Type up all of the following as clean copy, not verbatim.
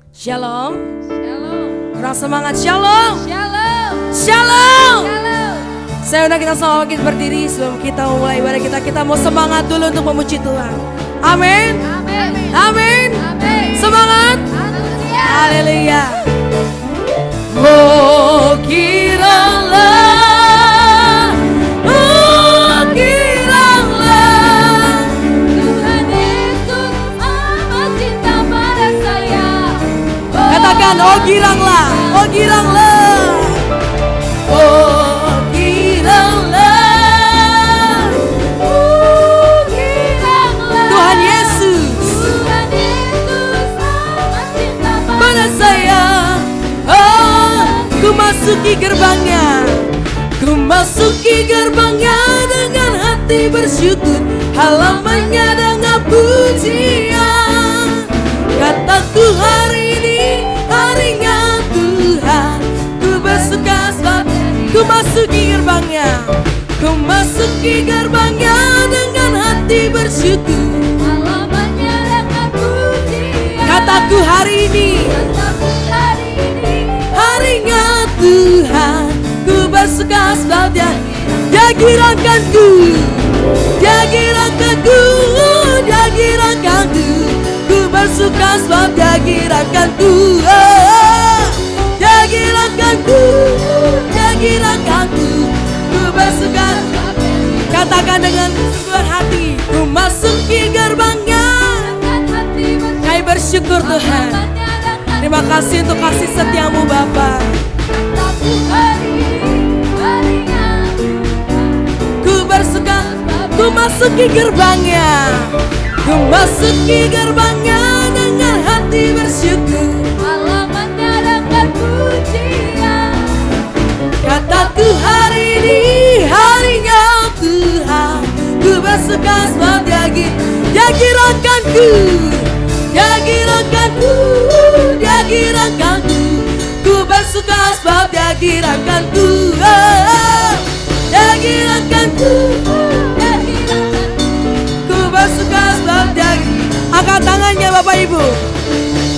Shalom. Shalom. Kurang semangat. Shalom. Shalom. Shalom. Shalom. Saya undang kita semua kita berdiri sebelum kita memulai ibadah kita. Kita mau semangat dulu untuk memuji Tuhan. Amin. Amin. Amin. Amin. Semangat. Haleluya. Haleluya. Oh kiranya, oh kiranya Tuhan Yesus amat cinta pada saya. katakan oh giranglah, oh giranglah, oh giranglah, Oh, giranglah. Tuhan Yesus Tuhan Yesus amat cinta pada saya. Oh, ku masuki gerbangnya, ku masuki gerbangnya dengan hati bersyukur, halamannya dengan pujian. Kataku hari ini harinya Tuhan, ku bersuka sebab ku masuki gerbangnya, ku masuki gerbangnya dengan hati bersyukur. halamannya dengan pujian. Kataku hari ini Kataku hari ini harinya Tuhan, ku bersuka sebab dia girakanku, dia girakanku, dia girakanku. Ku bersuka sebab dia girakanku, dia girakanku, dia girakanku. Ku bersuka, katakan dengan seluruh hati, ku masuki gerbangnya. dengan hati Kami bersyukur Tuhan. Terima kasih untuk kasih setiamu Bapa. Kataku hari ini harinya Ku bersuka, ku masuki gerbangnya, ku masuki gerbangnya dengan hati bersyukur. halamannya dengan pujian. Kataku hari ini harinya Tuhan, ku bersuka sebab dia girakanku, dia girakanku, dia girakanku. Ku bersuka sebab dia girakanku, dia girakanku, Dan girakan ku bersuka sebab dia. Angkat tangannya Bapak Ibu,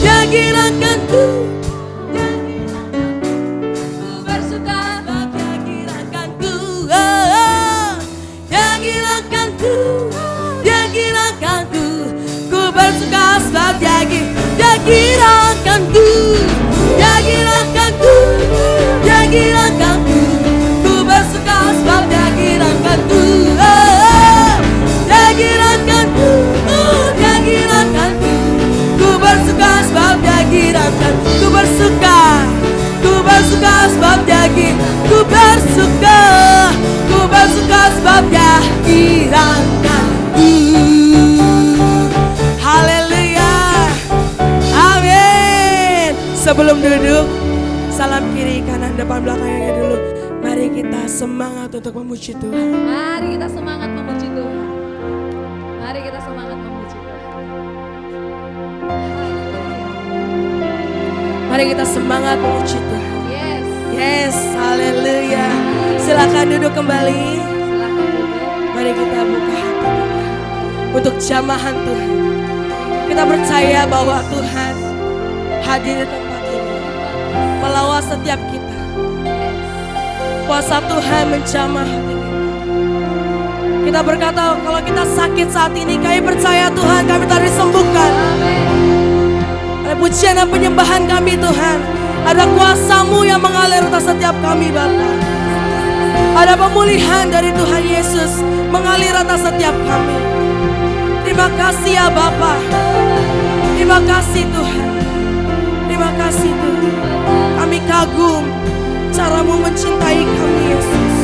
dia girakanku, ku bersuka sebab dia girakanku, dia girakanku, dia girakanku. Ku bersuka sebab dia girakanku, dia girakanku, dia girakanku. Ku bersuka sebab dia girakanku, dia girakanku, dia girakanku. Ku bersuka sebab dia girakanku. Ku bersuka, ku bersuka sebab dia ku bersuka, ku bersuka sebab dia girakanku. Haleluya. Amin. Sebelum duduk, salam kiri, kanan, depan, belakangnya dulu. Mari kita semangat untuk memuji Tuhan. Mari kita semangat memuji Tuhan. Mari kita semangat memuji Tuhan. Haleluya. Mari kita semangat memuji Tuhan. Yes. Yes, haleluya. Silakan duduk kembali. Silakan duduk. Mari kita buka hati kita untuk jamahan Tuhan. Kita percaya bahwa Tuhan hadir di tempat ini, melawat setiap kita. Kuasa Tuhan menjamah hati kita. Kita berkata kalau kita sakit saat ini, kami percaya Tuhan kami telah disembuhkan. Ada pujian dan penyembahan kami Tuhan. Ada kuasa-Mu yang mengalir atas setiap kami Bapa. Ada pemulihan dari Tuhan Yesus mengalir atas setiap kami. Terima kasih ya Bapa. Terima kasih Tuhan. Terima kasih Tuhan. Kami kagum cara-Mu mencintai kami Yesus.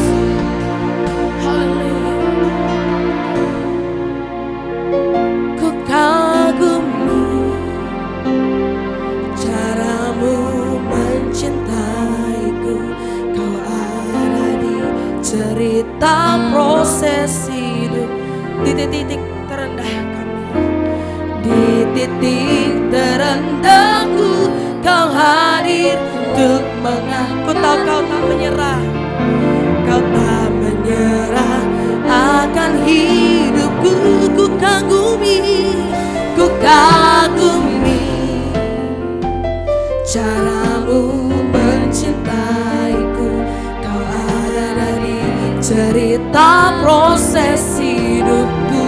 Haleluya. Ku kagumi cara-Mu mencintaiku. Kau ada di cerita proses hidup. Di titik terendah kami, di titik terendahku Kau hadir untuk mengaku. Tahu Kau tak menyerah, Kau tak menyerah akan hidupku. Ku kagumi, ku kagumi cerita proses hidupku.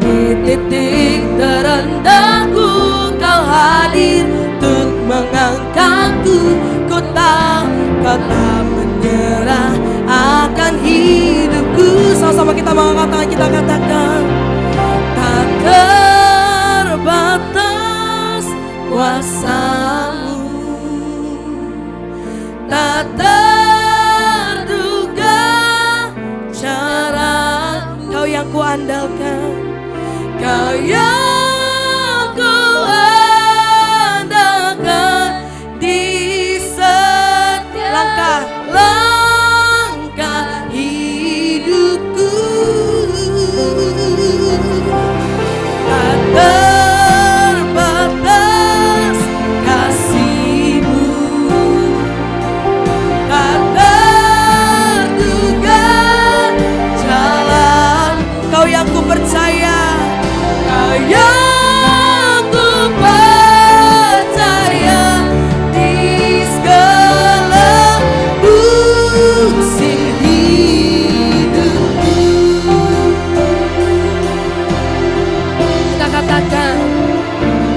Di titik terendahku kau hadir untuk mengangkatku. Ku tahu kau tak menyerah akan hidupku. Sama-sama kita mengangkat tangan, kita katakan tak terbatas kuasa-Mu, tak terduga cara. Kau yang kuandalkan, Kau yang kuandalkan di setiap langkah hidupku. Tak terbatas kasih-Mu, tak terduga jalan. Kau yang ku percaya, Kau yang ku percaya di segala musim hidupku. Kita katakan,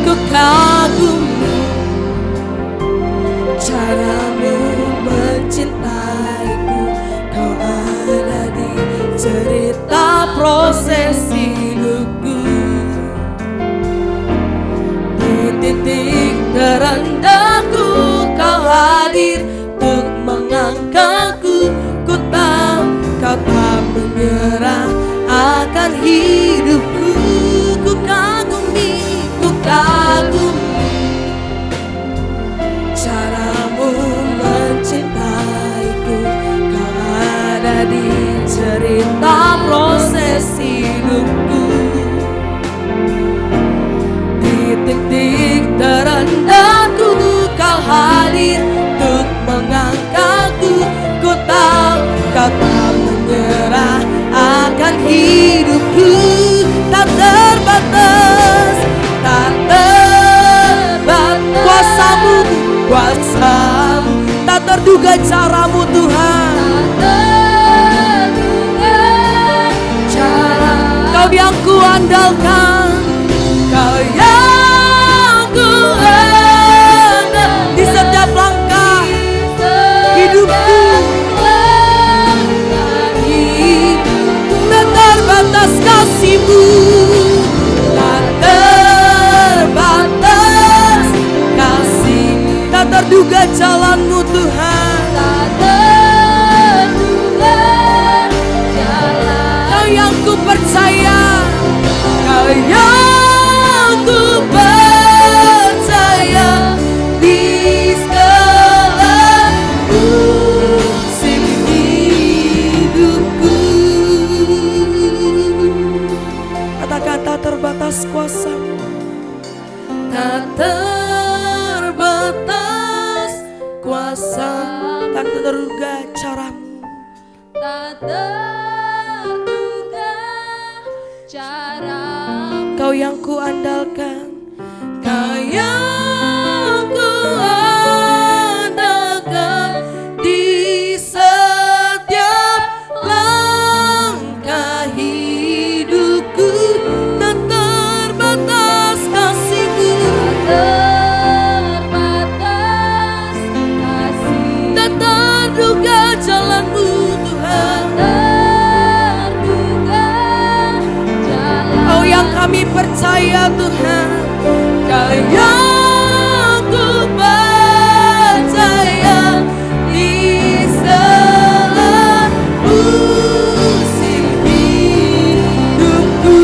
ku kagumi cara-Mu mencintaiku. Kau ada di cerita proses hidupku. Di titik terendahku kau hadir untuk mengangkatku. Ku tahu kau tak menyerah akan hidupku. Ku kagumi cara-Mu mencintaiku. Kau ada di cerita proses hidupku. Di titik terendahku kau hadir untuk mengangkatku. Ku tahu kau tak menyerah akan hidupku. Tak terbatas, tak terbatas kuasa-Mu, kuasa-Mu. Tak terduga cara-Mu Tuhan, tak terduga cara. Kau yang kuandalkan, Kau yang kuandalkan di setiap langkah hidupku. Tak terbatas kasih-Mu, tak terbatas kasih. Tak terduga jalan-Mu Tuhan, tak terduga jalan. Kau yang ku percaya, Kau yang ku percaya di segala musim hidupku. Kata-kata terbatas kuasa-Mu, tak terbatas kuasa, tak terduga cara-Mu, tak terduga cara. Kau yang kuandalkan, Kau yang kuandalkan di setiap langkah hidupku. Tak terbatas kasih-Mu, tak terbatas kasih. Tak terduga jalan-Mu Tuhan, tak terduga jalan. Kau yang kami percaya Tuhan, Kau yang ku percaya di segala musim hidupku.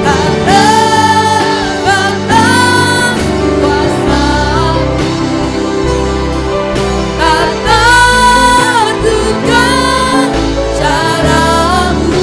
Tak terbatas kuasa-Mu, tak terduga cara-Mu.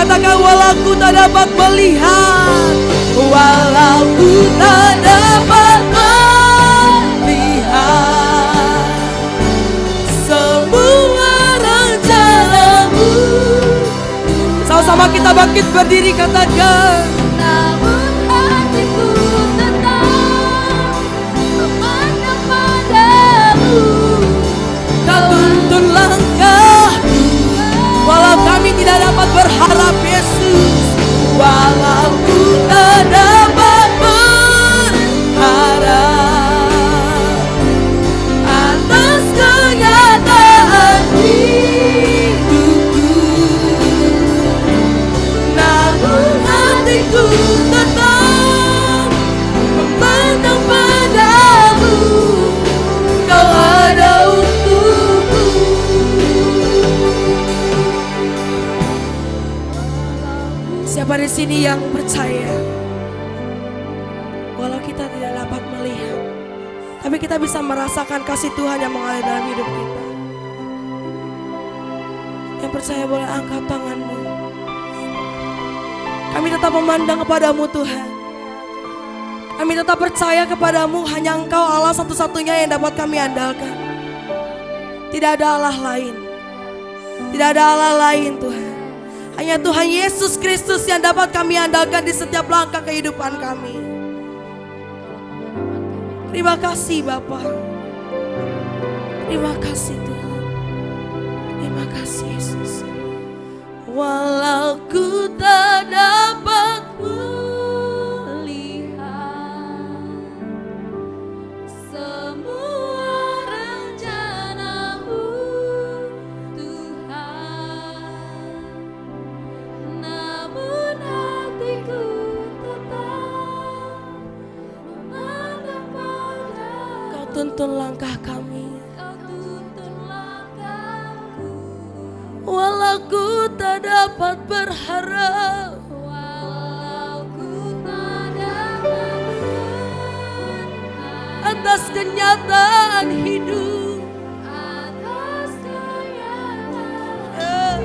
katakan walau ku tak dapat melihat, walau ku tak dapat melihat semua rencanamu. Sama-sama kita bangkit berdiri katakan. Namun hatiku tetap memandang padamu. Kau tuntun langkahku, walau kami tidak dapat berharap Yesus, walau ku tak dapat berharap atas kenyataan hidupku, namun hatiku tetap memandang padamu. Kau ada untukku. Siapa di sini yang percaya walau kita tidak dapat melihat, tapi kita bisa merasakan kasih Tuhan yang mengalir dalam hidup kita? Yang percaya boleh angkat tanganmu. Kami tetap memandang kepadamu Tuhan. Kami tetap percaya kepadamu, hanya Engkau Allah satu-satunya yang dapat kami andalkan. Tidak ada Allah lain. Tidak ada Allah lain Tuhan. Hanya Tuhan Yesus Kristus yang dapat kami andalkan di setiap langkah kehidupan kami. Terima kasih Bapa. Terima kasih Tuhan. Terima kasih Yesus. Walau ku tak dapat Melihat semua rencanamu Tuhan, namun hatiku tetap memandang padamu. Kau tuntun langkah kami. Kau tuntun langkahku, Walau ku tak dapat berharap walau ku tak dapat berharap atas kenyataan hidup. atas kenyataan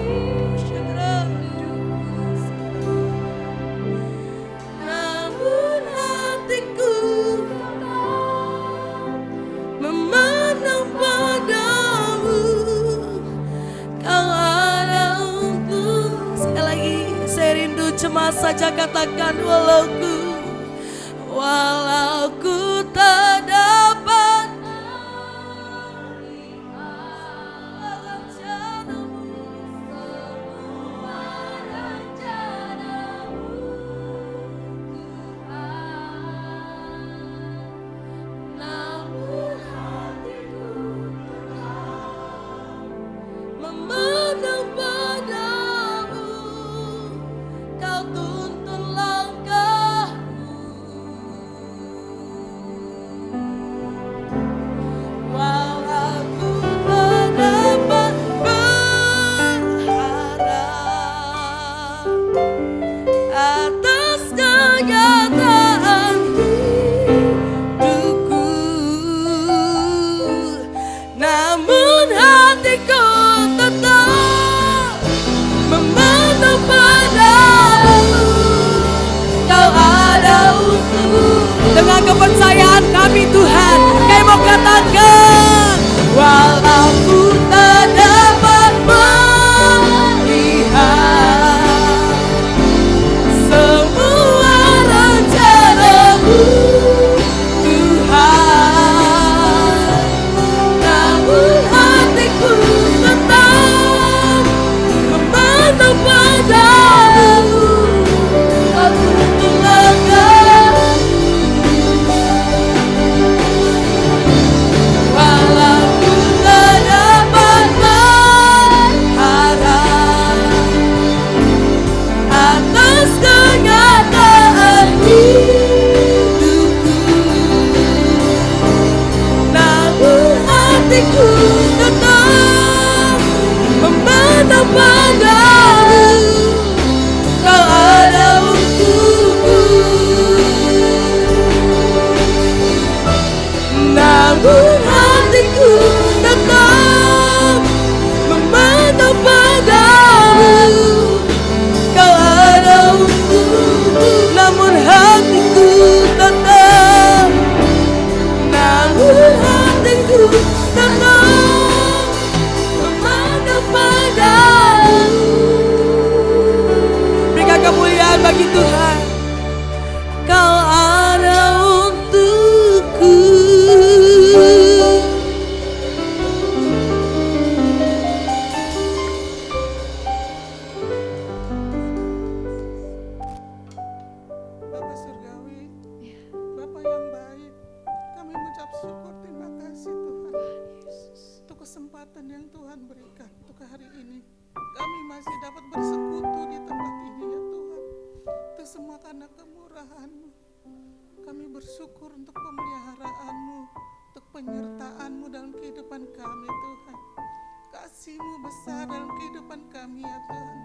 Namun hatiku memandang padamu. Kau ada untuk. Sekali lagi saya rindu, cemas saja katakan walau ku tak dapat melihat rencanamu. semua rencanamu Tuhan, namun hatiku Memandang padamu, kau tuntun langkahku. kemuliaan bagi Tuhan. Kau ada untukku. Bapa Surgawi, Bapa yang baik, kami mengucap syukur, terima kasih Tuhan untuk kesempatan yang Tuhan berikan untuk hari ini. Kami masih dapat bersekutu di tempat ini ya Tuhan. Itu semua karena kemurahan-Mu. Kami bersyukur untuk pemeliharaan-Mu, untuk penyertaan-Mu dalam kehidupan kami Tuhan. Kasih-Mu besar dalam kehidupan kami ya Tuhan.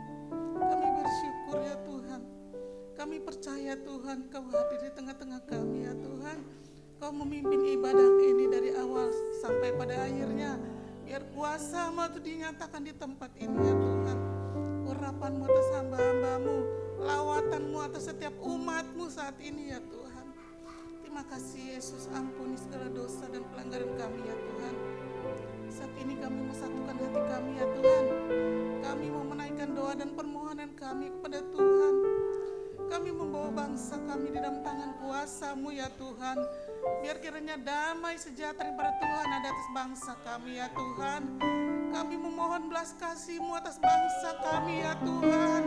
Kami bersyukur ya Tuhan. Kami percaya Tuhan Kau hadir di tengah-tengah kami ya Tuhan. Kau memimpin ibadah ini dari awal sampai pada akhirnya. Biar kuasa-Mu itu dinyatakan di tempat ini ya Tuhan. Urapan-Mu atas hamba-hamba-Mu, lawatan-Mu atas setiap umat-Mu saat ini ya Tuhan. Terima kasih Yesus, ampuni segala dosa dan pelanggaran kami ya Tuhan. Saat ini kami mesatukan hati kami ya Tuhan. Kami mau menaikkan doa dan permohonan kami kepada Tuhan. Kami membawa bangsa kami di dalam tangan kuasa-Mu ya Tuhan. Biar kiranya damai sejahtera pada Tuhan ada atas bangsa kami ya Tuhan. Kami memohon belas kasih-Mu atas bangsa kami ya Tuhan.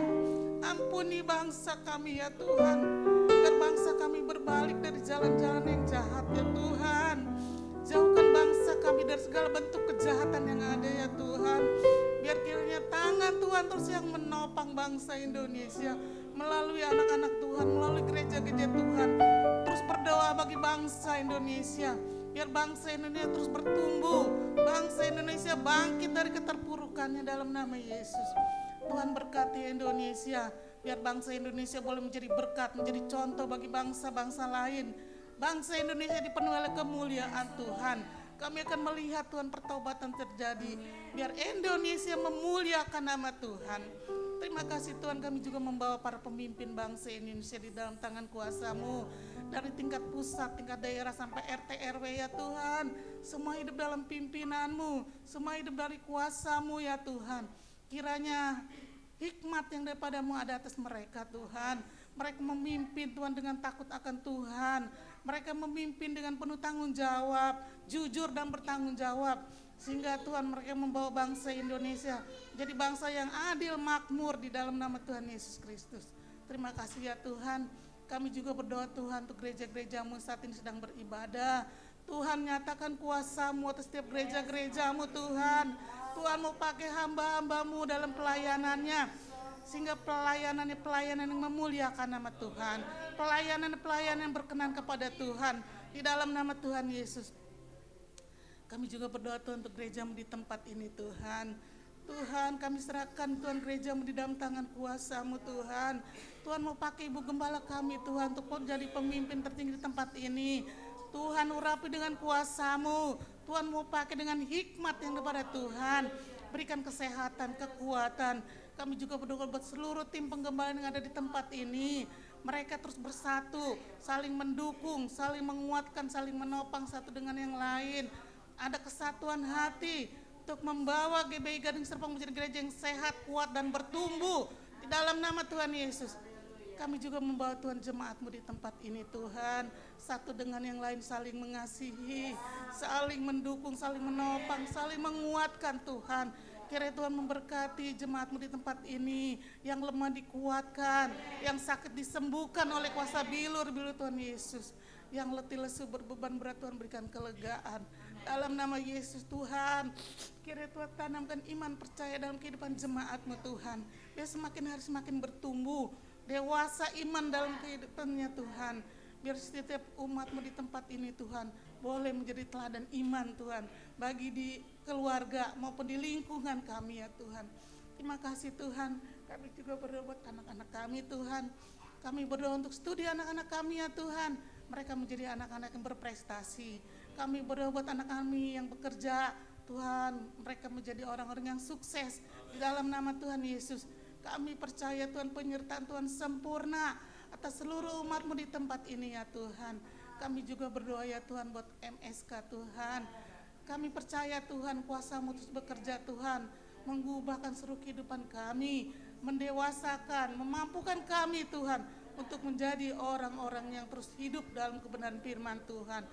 Ampuni bangsa kami ya Tuhan. Biar bangsa kami berbalik dari jalan-jalan yang jahat ya Tuhan. Jauhkan bangsa kami dari segala bentuk kejahatan yang ada ya Tuhan. Biar kiranya tangan Tuhan terus yang menopang bangsa Indonesia melalui anak-anak Tuhan, melalui gereja-gereja Tuhan. Terus berdoa bagi bangsa Indonesia. Biar bangsa Indonesia terus bertumbuh. Bangsa Indonesia bangkit dari keterpurukannya dalam nama Yesus. Tuhan berkati Indonesia. Biar bangsa Indonesia boleh menjadi berkat, menjadi contoh bagi bangsa-bangsa lain. Bangsa Indonesia dipenuhi oleh kemuliaan Tuhan. Kami akan melihat Tuhan pertobatan terjadi. Biar Indonesia memuliakan nama Tuhan. Terima kasih Tuhan, kami juga membawa para pemimpin bangsa Indonesia di dalam tangan kuasa-Mu. Dari tingkat pusat, tingkat daerah sampai RT RW ya Tuhan. Semua hidup dalam pimpinan-Mu. Semua hidup dari kuasa-Mu ya Tuhan. Kiranya hikmat yang daripada-Mu ada atas mereka Tuhan. Mereka memimpin Tuhan dengan takut akan Tuhan. Mereka memimpin dengan penuh tanggung jawab, jujur dan bertanggung jawab. Sehingga Tuhan mereka membawa bangsa Indonesia jadi bangsa yang adil, makmur di dalam nama Tuhan Yesus Kristus. Terima kasih ya Tuhan. Kami juga berdoa Tuhan untuk gereja-gereja-Mu saat ini sedang beribadah. Tuhan nyatakan kuasa-Mu atas setiap gereja-gereja-Mu Tuhan. Tuhan mau pakai hamba-hamba-Mu dalam pelayanannya. Sehingga pelayanan yang memuliakan nama Tuhan. Pelayanan yang berkenan kepada Tuhan. Di dalam nama Tuhan Yesus. Kami juga berdoa Tuhan untuk gereja-Mu di tempat ini Tuhan. Tuhan kami serahkan Tuhan gereja-Mu di dalam tangan kuasa-Mu Tuhan. Tuhan mau pakai ibu gembala kami Tuhan untuk jadi pemimpin tertinggi di tempat ini. Tuhan urapi dengan kuasa-Mu. Tuhan mau pakai dengan hikmat yang daripada Tuhan. Berikan kesehatan, kekuatan. Kami juga berdoa buat seluruh tim penggembala yang ada di tempat ini. Mereka terus bersatu, saling mendukung, saling menguatkan, saling menopang satu dengan yang lain. Ada kesatuan hati untuk membawa GBI Gading Serpong menjadi gereja yang sehat, kuat dan bertumbuh di dalam nama Tuhan Yesus. Kami juga membawa Tuhan jemaat-Mu di tempat ini Tuhan. Satu dengan yang lain saling mengasihi, saling mendukung, saling menopang, saling menguatkan Tuhan. Kiranya Tuhan memberkati jemaat-Mu di tempat ini. Yang lemah dikuatkan, yang sakit disembuhkan oleh kuasa bilur-bilur Tuhan Yesus. Yang letih lesu berbeban berat Tuhan berikan kelegaan. Dalam nama Yesus Tuhan, kiranya Tuhan tanamkan iman percaya dalam kehidupan jemaat-Mu Tuhan. Dia semakin hari semakin bertumbuh, dewasa iman dalam kehidupannya Tuhan. Biar setiap umat-Mu di tempat ini Tuhan boleh menjadi teladan iman Tuhan. Bagi di keluarga maupun di lingkungan kami ya Tuhan. Terima kasih Tuhan, kami juga berdoa buat anak-anak kami Tuhan. Kami berdoa untuk studi anak-anak kami ya Tuhan. Mereka menjadi anak-anak yang berprestasi. Kami berdoa buat anak kami yang bekerja, Tuhan, mereka menjadi orang-orang yang sukses di dalam nama Tuhan Yesus. Kami percaya Tuhan penyertaan Tuhan sempurna atas seluruh umat-Mu di tempat ini ya Tuhan. Kami juga berdoa ya Tuhan buat MSK Tuhan. Kami percaya Tuhan kuasa-Mu terus bekerja Tuhan, mengubahkan seluruh kehidupan kami. mendewasakan, memampukan kami Tuhan untuk menjadi orang-orang yang terus hidup dalam kebenaran firman Tuhan.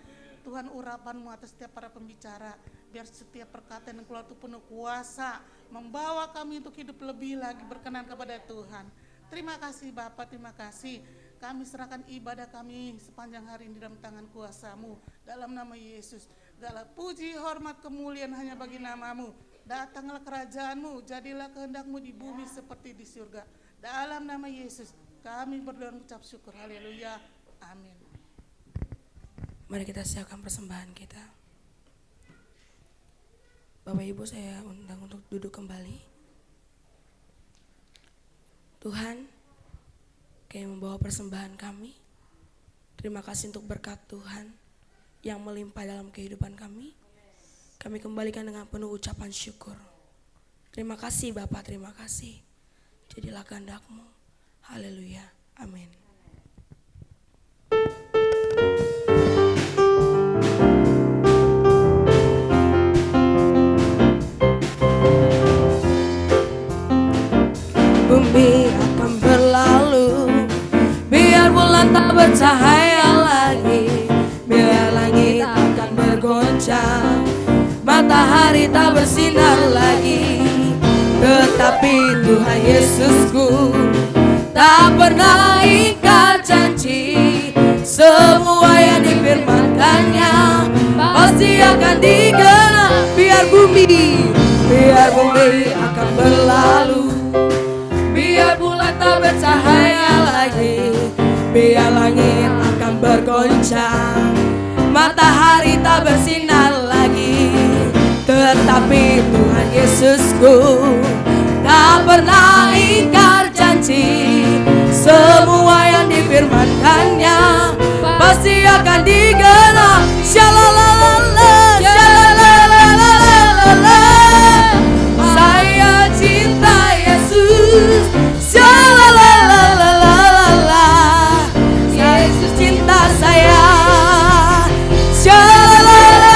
Tuhan, urapan-Mu atas setiap para pembicara, biar setiap perkataan yang keluar itu penuh kuasa, membawa kami untuk hidup lebih lagi berkenan kepada Tuhan. Terima kasih Bapa, terima kasih. Kami serahkan ibadah kami sepanjang hari ini dalam tangan kuasa-Mu, dalam nama Yesus. Segala puji, hormat, kemuliaan hanya bagi nama-Mu. Datanglah kerajaan-Mu, jadilah kehendak-Mu di bumi seperti di surga. Dalam nama Yesus kami berdoa dan ucap syukur. Haleluya. Amin. Mari kita siapkan persembahan kita. Bapak Ibu, saya undang untuk duduk kembali. Tuhan, kami membawa persembahan kami. Terima kasih untuk berkat Tuhan yang melimpah dalam kehidupan kami. Kami kembalikan dengan penuh ucapan syukur. Terima kasih Bapak, terima kasih. Jadilah kehendak-Mu. Haleluya. Amin. Bumi akan berlalu, biar bulan tak bercahaya lagi, biar langit akan bergoncang, matahari tak bersinar lagi. Tetapi Tuhan Yesusku tak pernah ingkar janji, semua yang difirmankannya pasti akan digenapi. Biar bumi akan berlalu, biar bulan tak bercahaya lagi, biar langit akan bergoncang, matahari tak bersinar lagi. Tetapi Tuhan Yesusku tak pernah ingkar janji, semua yang difirmankannya pasti akan digenapi. Shalalalala, shalalalala, saya cinta Yesus. Shalalalala, Yesus cinta saya. Shalalalala,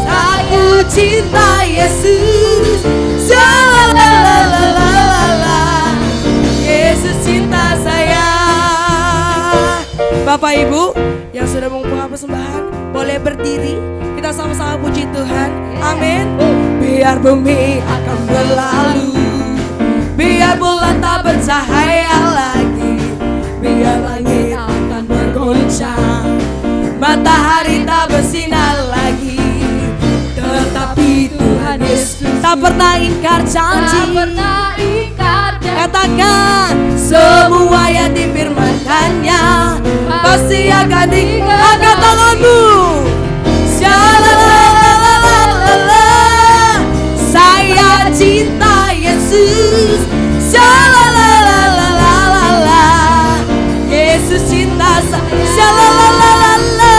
aku cinta Yesus. Shalalalala, Yesus cinta saya. Bapak Ibu yang sudah mengumpulkan persembahan, boleh berdiri, kita sama-sama puji Tuhan. Amin. Biar bumi akan berlalu, biar bulan tak bercahaya lagi, biar langit akan bergoncang, matahari tak bersinar lagi. Tetapi Tuhan Yesus tak pernah ingkar janji. Katakan, semua yang difirmankannya pasti akan digenapi. Angkat tanganmu. Shalalalala, saya cinta Yesus. Shalalalala, Yesus cinta saya. Shalalalala,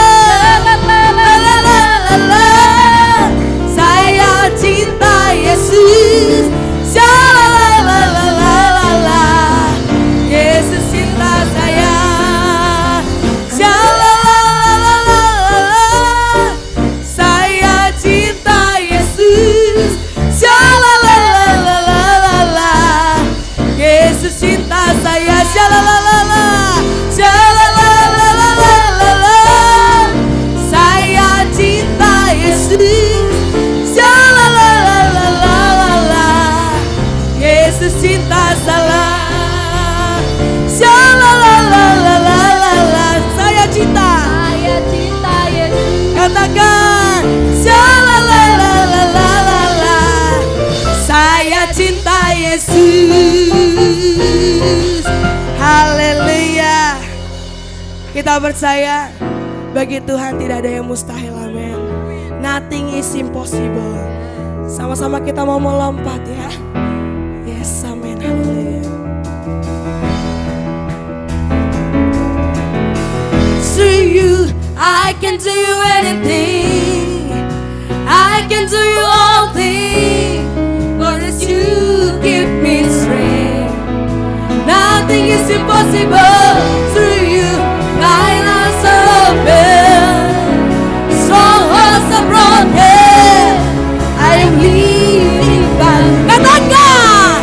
saya cinta Yesus. Shalalalala, Yesus cinta saya. Shalalalala, saya cinta Yesus. Shalalalala, Yesus cinta saya. Shalalalala, shalalalala, saya cinta Yesus. Shalalalala, Yesus cinta saya. Shalalalala, saya cinta. Katakan, shalalalala, saya cinta Yesus. Haleluya. Kita percaya bagi Tuhan tidak ada yang mustahil. Amin. Nothing is impossible. Sama-sama kita mau melompat ya. Yes, amin. Haleluya. Through you I can do anything, I can do all things, for it's you give me strength. Nothing is impossible. Through you mine eyes are open, strongholds are broken, I am living by. Katakan,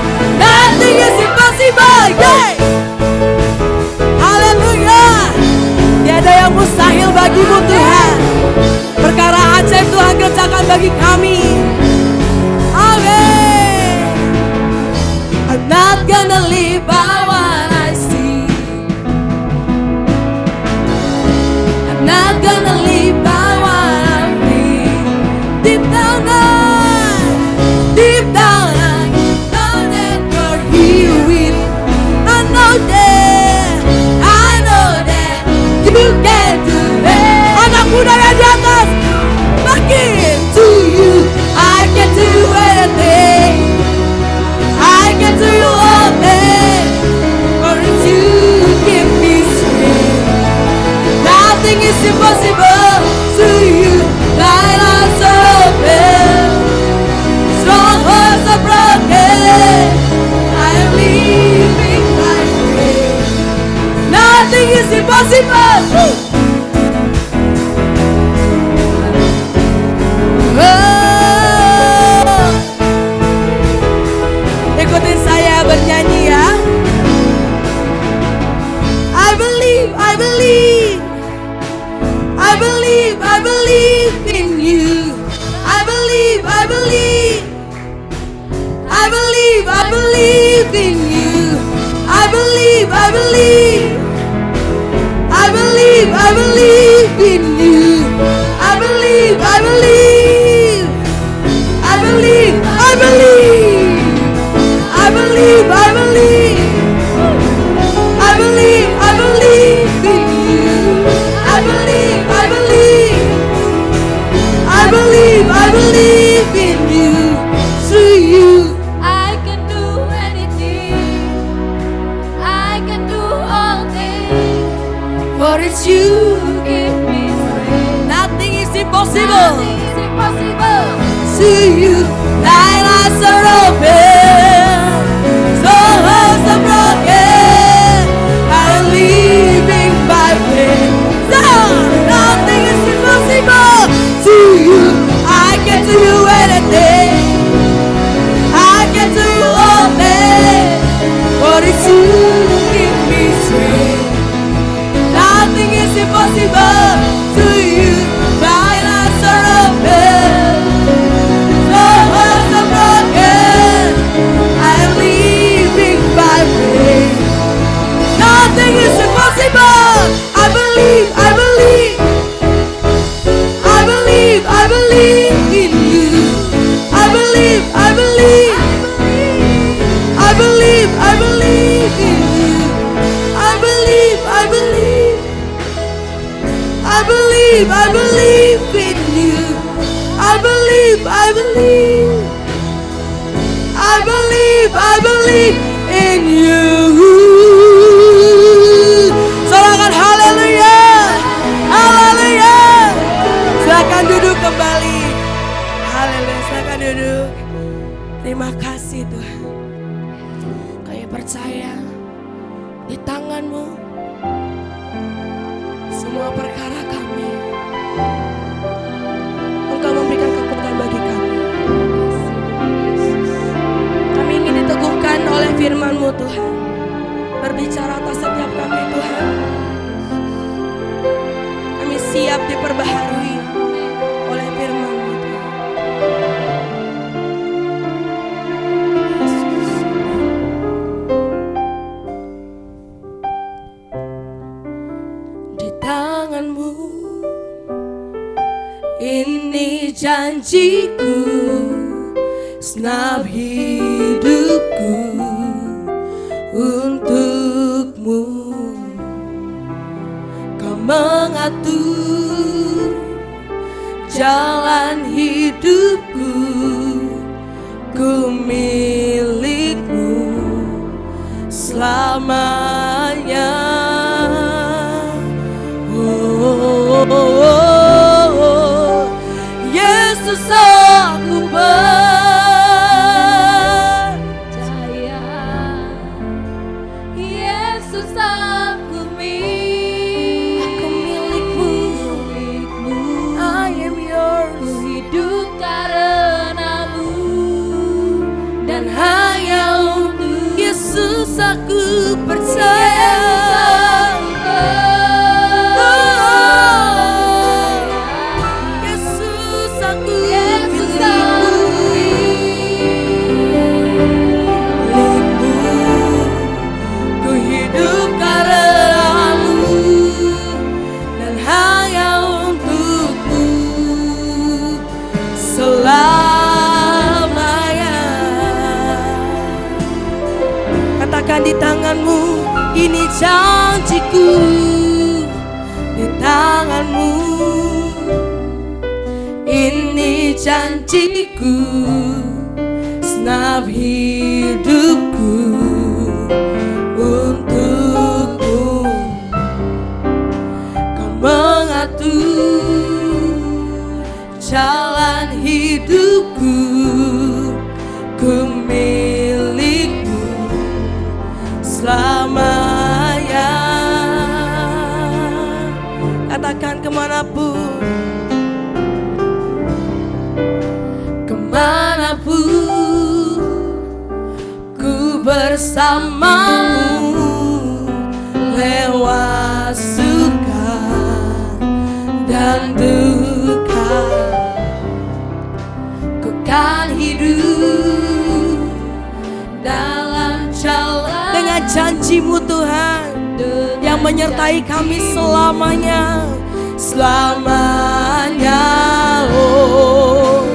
is impossible. Oh. Ikutin saya bernyanyi ya. I believe, I believe, I believe, I believe in you. I believe, I believe, I believe, I believe in you. I believe, I believe, I believe, I believe in you. I believe, I believe, I believe, I believe, I believe, I believe, I believe, I believe in you. I believe, I believe, I believe, I believe in you. Through you. I can do anything. I can do all things. For it's you. Give me strength. Nothing is impossible. Nothing is impossible. To you, thine eyes are open, so hearts are broken. I'm living by faith. So nothing is impossible. To you, I can do anything. I can do all things. For it's you who give me strength. Nothing is impossible. To you, thine eyes are open. So hearts are broken. I am living by faith. Nothing is impossible. I believe, I believe, I believe, I believe in you. I believe, I believe, I believe, I believe in you. I believe, I believe, I believe, I believe in you. I believe, I believe, I believe, I believe in you. Sorakan haleluya, haleluya. Silakan duduk kembali. Haleluya, silakan duduk. Terima kasih Tuhan. Kami percaya di tangan-Mu semua perkara kami. Engkau memberikan kekuatan bagi kami. Kami ingin diteguhkan oleh firman-Mu Tuhan. Berbicara atas setiap kami Tuhan. Kami siap diperbaharui oleh firman-Mu Tuhan. Di tangan-Mu ini janjiku, senap hidupku untuk-Mu. Kau mengatur jalan hidupku, ku milik-Mu selamanya. Oh, oh, oh, oh. Yesus aku Percaya. Yesus aku milik-Mu. milik-Mu. I am yours. Ku hidup karena-Mu Dan hanya untuk Yesus aku percaya. Yesus aku milik-Mu. Ku hidup karena-Mu dan hanya untuk-Mu selamanya. Katakan di tangan-Mu, ini janjiku. Di tangan-Mu, ini janjiku, senap hidupku untuk-Mu. Kau mengatur jalan hidupku, ku milik-Mu selamanya. katakan kemanapun, kemanapun ku bersamamu, lewat suka dan duka, ku kan hidup dalam jalan dengan janji-Mu Tuhan yang menyertai kami selamanya, selamanya. Oh,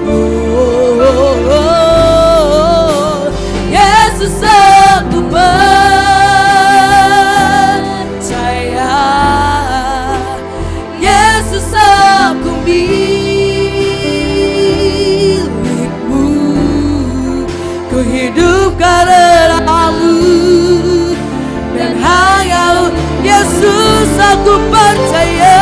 oh, oh, oh. Yesus, aku percaya. Yesus, aku milik-Mu. Ku hidup karena-Mu. Dan hanya Yesus aku percaya.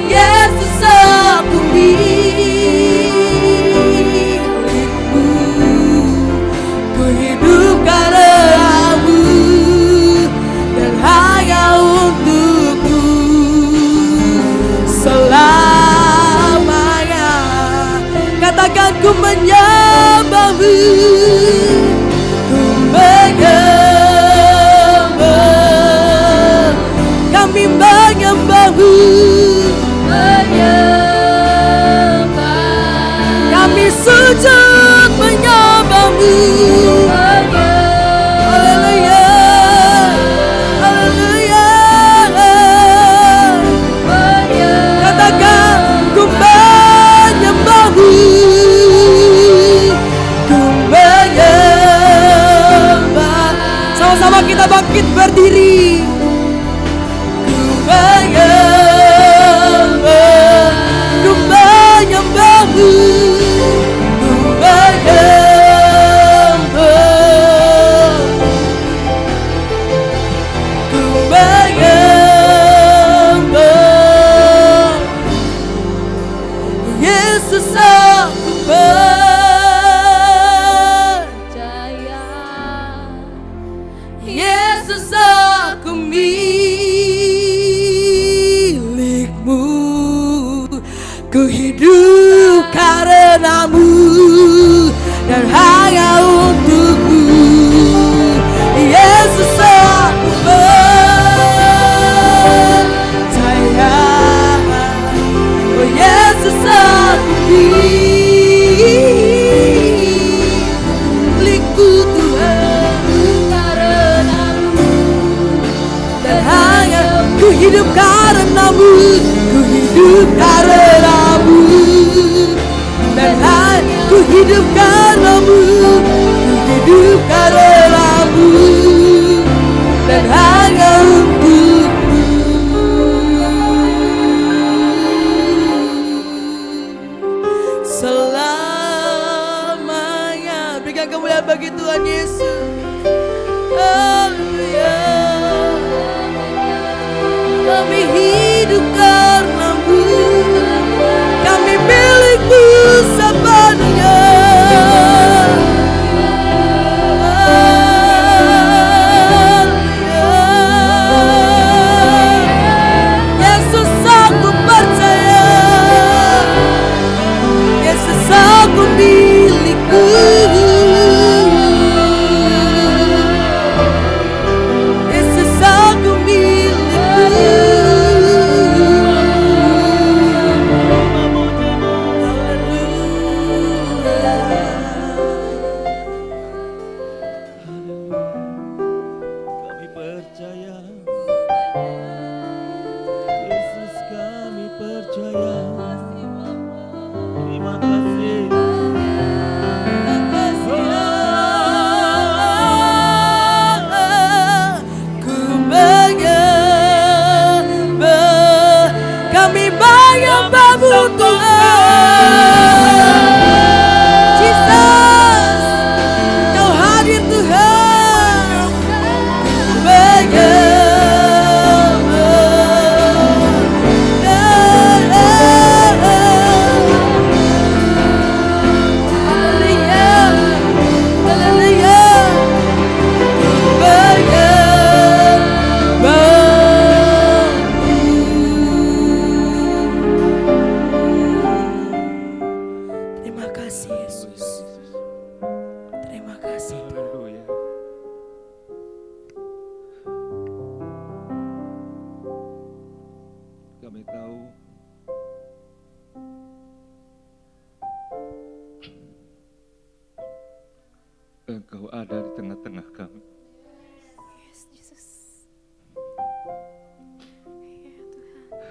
Yesus aku milik-Mu. Ku hidup karena-Mu. Dan hanya untuk-Mu selamanya. Katakan ku menyembah-Mu, ku menyembah, kami menyembah-Mu, kami sujud menyembah-Mu. Haleluya, haleluya. Katakan ku menyembah-Mu, ku menyembah. Sama-sama kita bangkit berdiri. Ku menyembah, ku menyembah-Mu, ku menyembah, ku menyembah. Yesus aku percaya. Yesus aku milik-Mu. Ku hidup karena-Mu dan hanya untuk-Mu. Yesus aku percaya. Oh Yesus aku milik-Mu Tuhan, karena-Mu. Dan hanya ku hidup karena-Mu, ku hidup karena-Mu. Dan hanya ku hidup karena-Mu, ku hidup karena-Mu. Dan hanya untuk-Mu selamanya. Berikan kemuliaan bagi Tuhan Yesus. Haleluya. Kami hidup karena-Mu, kami milik-Mu sepenuhnya. Yesus aku percaya. Yesus aku milik-Mu. Yesus aku Kami percaya, Yesus kami percaya. Terima kasih. Ku menyembah, kami menyembah-Mu Tuhan. Jesus, Kau hadir Tuhan. Ku menyembah, Terima kasih Yesus. Terima kasih. Haleluya. Kami tahu Engkau ada di tengah-tengah kami. Yes, Jesus. Ya Tuhan.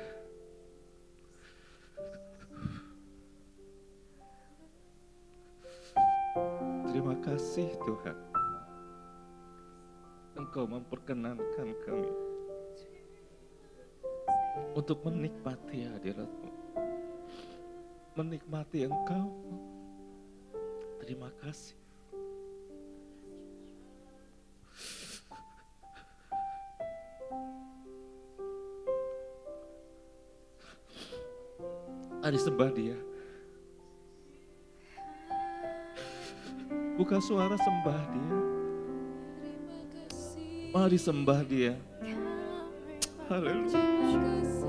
Terima kasih Tuhan. Engkau memperkenankan kami untuk menikmati hadirat-Mu, menikmati Engkau. Terima kasih. Mari sembah Dia. Buka suara sembah Dia. Terima kasih. Mari sembah Dia. Haleluya. Terima kasih.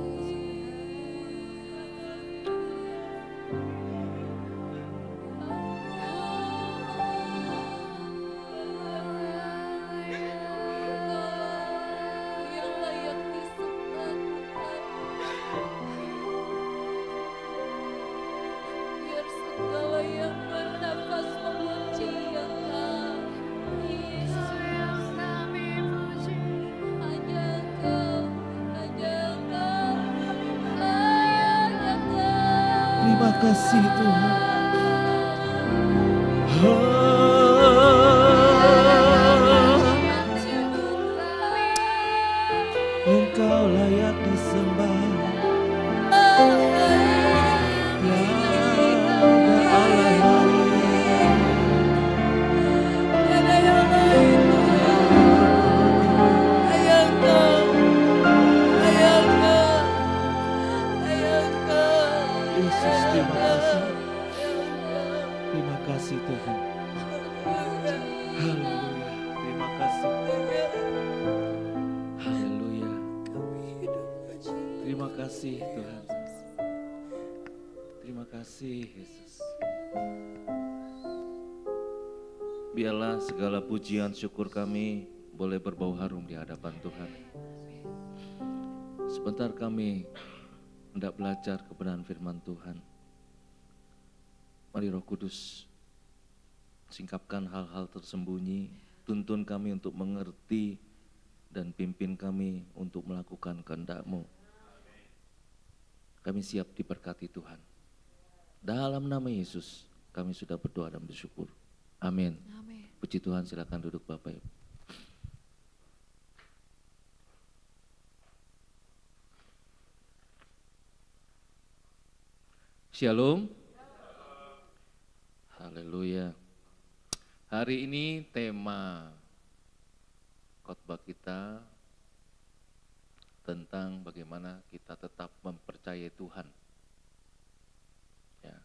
Yang layak disembah Tuhan. Biar segala yang bernafas memuji Engkau. Yesus kami puji. Hanya Engkau, hanya Engkau, hanya Engkau. Terima kasih Tuhan. Engkau layak disembah. Tiada Allah lain. Tiada yang lain Tuhan. Hanya Engkau. Hanya Engkau. Hanya Engkau. Yesus, terima kasih. Terima kasih Tuhan. Haleluya. Terima kasih. Haleluya. Terima kasih Tuhan. Terima kasih Yesus. Biarlah segala pujian syukur kami boleh berbau harum di hadapan Tuhan. Sebentar kami hendak belajar kebenaran firman Tuhan. Mari Roh Kudus singkapkan hal-hal tersembunyi, tuntun kami untuk mengerti dan pimpin kami untuk melakukan kehendak-Mu. Kami siap diberkati Tuhan. Dalam nama Yesus kami sudah berdoa dan bersyukur. Amin. Amin. Puji Tuhan, silakan duduk Bapak Ibu. Shalom. Haleluya. Hari ini tema khotbah kita tentang bagaimana kita tetap mempercayai Tuhan. Ya.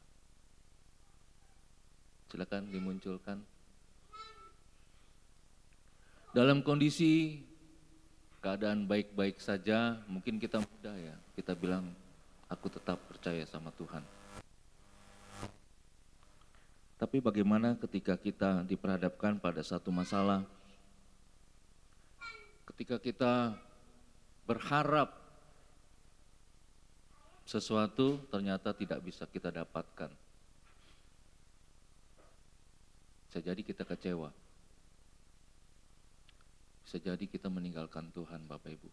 Silakan dimunculkan. Dalam kondisi keadaan baik-baik saja, mungkin kita mudah ya, kita bilang aku tetap percaya sama Tuhan. Tapi bagaimana ketika kita diperhadapkan pada satu masalah, ketika kita berharap sesuatu ternyata tidak bisa kita dapatkan. Bisa jadi kita kecewa. Bisa jadi kita meninggalkan Tuhan, Bapak Ibu.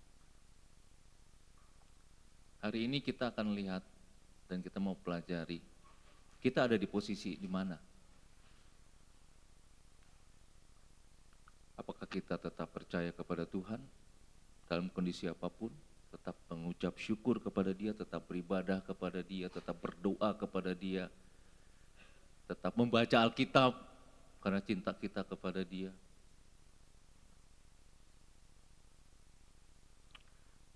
Hari ini kita akan lihat dan kita mau pelajari, kita ada di posisi di mana? Apakah kita tetap percaya kepada Tuhan dalam kondisi apapun, tetap mengucap syukur kepada Dia, tetap beribadah kepada Dia, tetap berdoa kepada Dia, tetap membaca Alkitab karena cinta kita kepada Dia.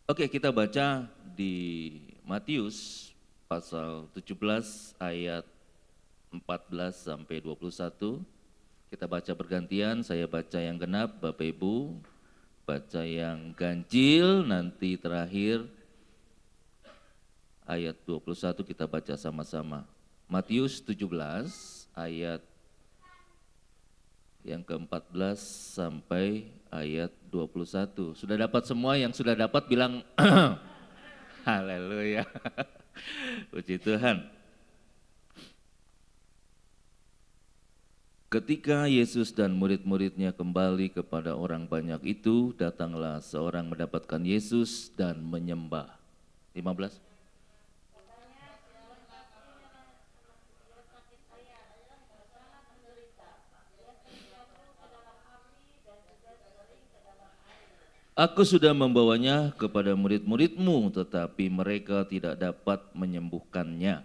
Oke, kita baca di Matius pasal 17 ayat 14 sampai 21. Kita baca bergantian, saya baca yang genap, Bapak Ibu baca yang ganjil, nanti terakhir ayat 21 kita baca sama-sama. Matius 17 ayat yang ke-14 sampai ayat 21. Sudah dapat semua? Yang sudah dapat bilang haleluya. Puji Tuhan. Ketika Yesus dan murid-muridnya kembali kepada orang banyak itu, datanglah seorang mendapatkan Yesus dan menyembah. 15. Aku sudah membawanya kepada murid-muridmu, tetapi mereka tidak dapat menyembuhkannya.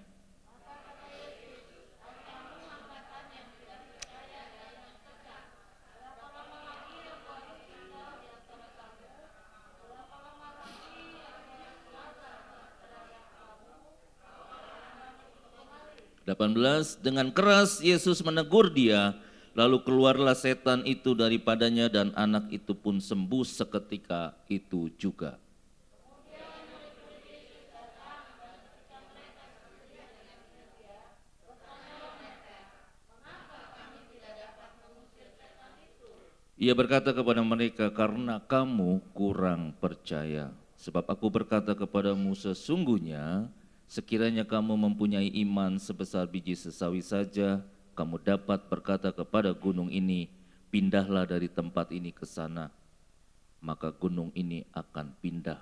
Dengan keras Yesus menegur dia, lalu keluarlah setan itu daripadanya dan anak itu pun sembuh seketika itu juga. Ia berkata kepada mereka, karena kamu kurang percaya. Sebab aku berkata kepadamu sesungguhnya, sekiranya kamu mempunyai iman sebesar biji sesawi saja, kamu dapat berkata kepada gunung ini, pindahlah dari tempat ini ke sana. Maka gunung ini akan pindah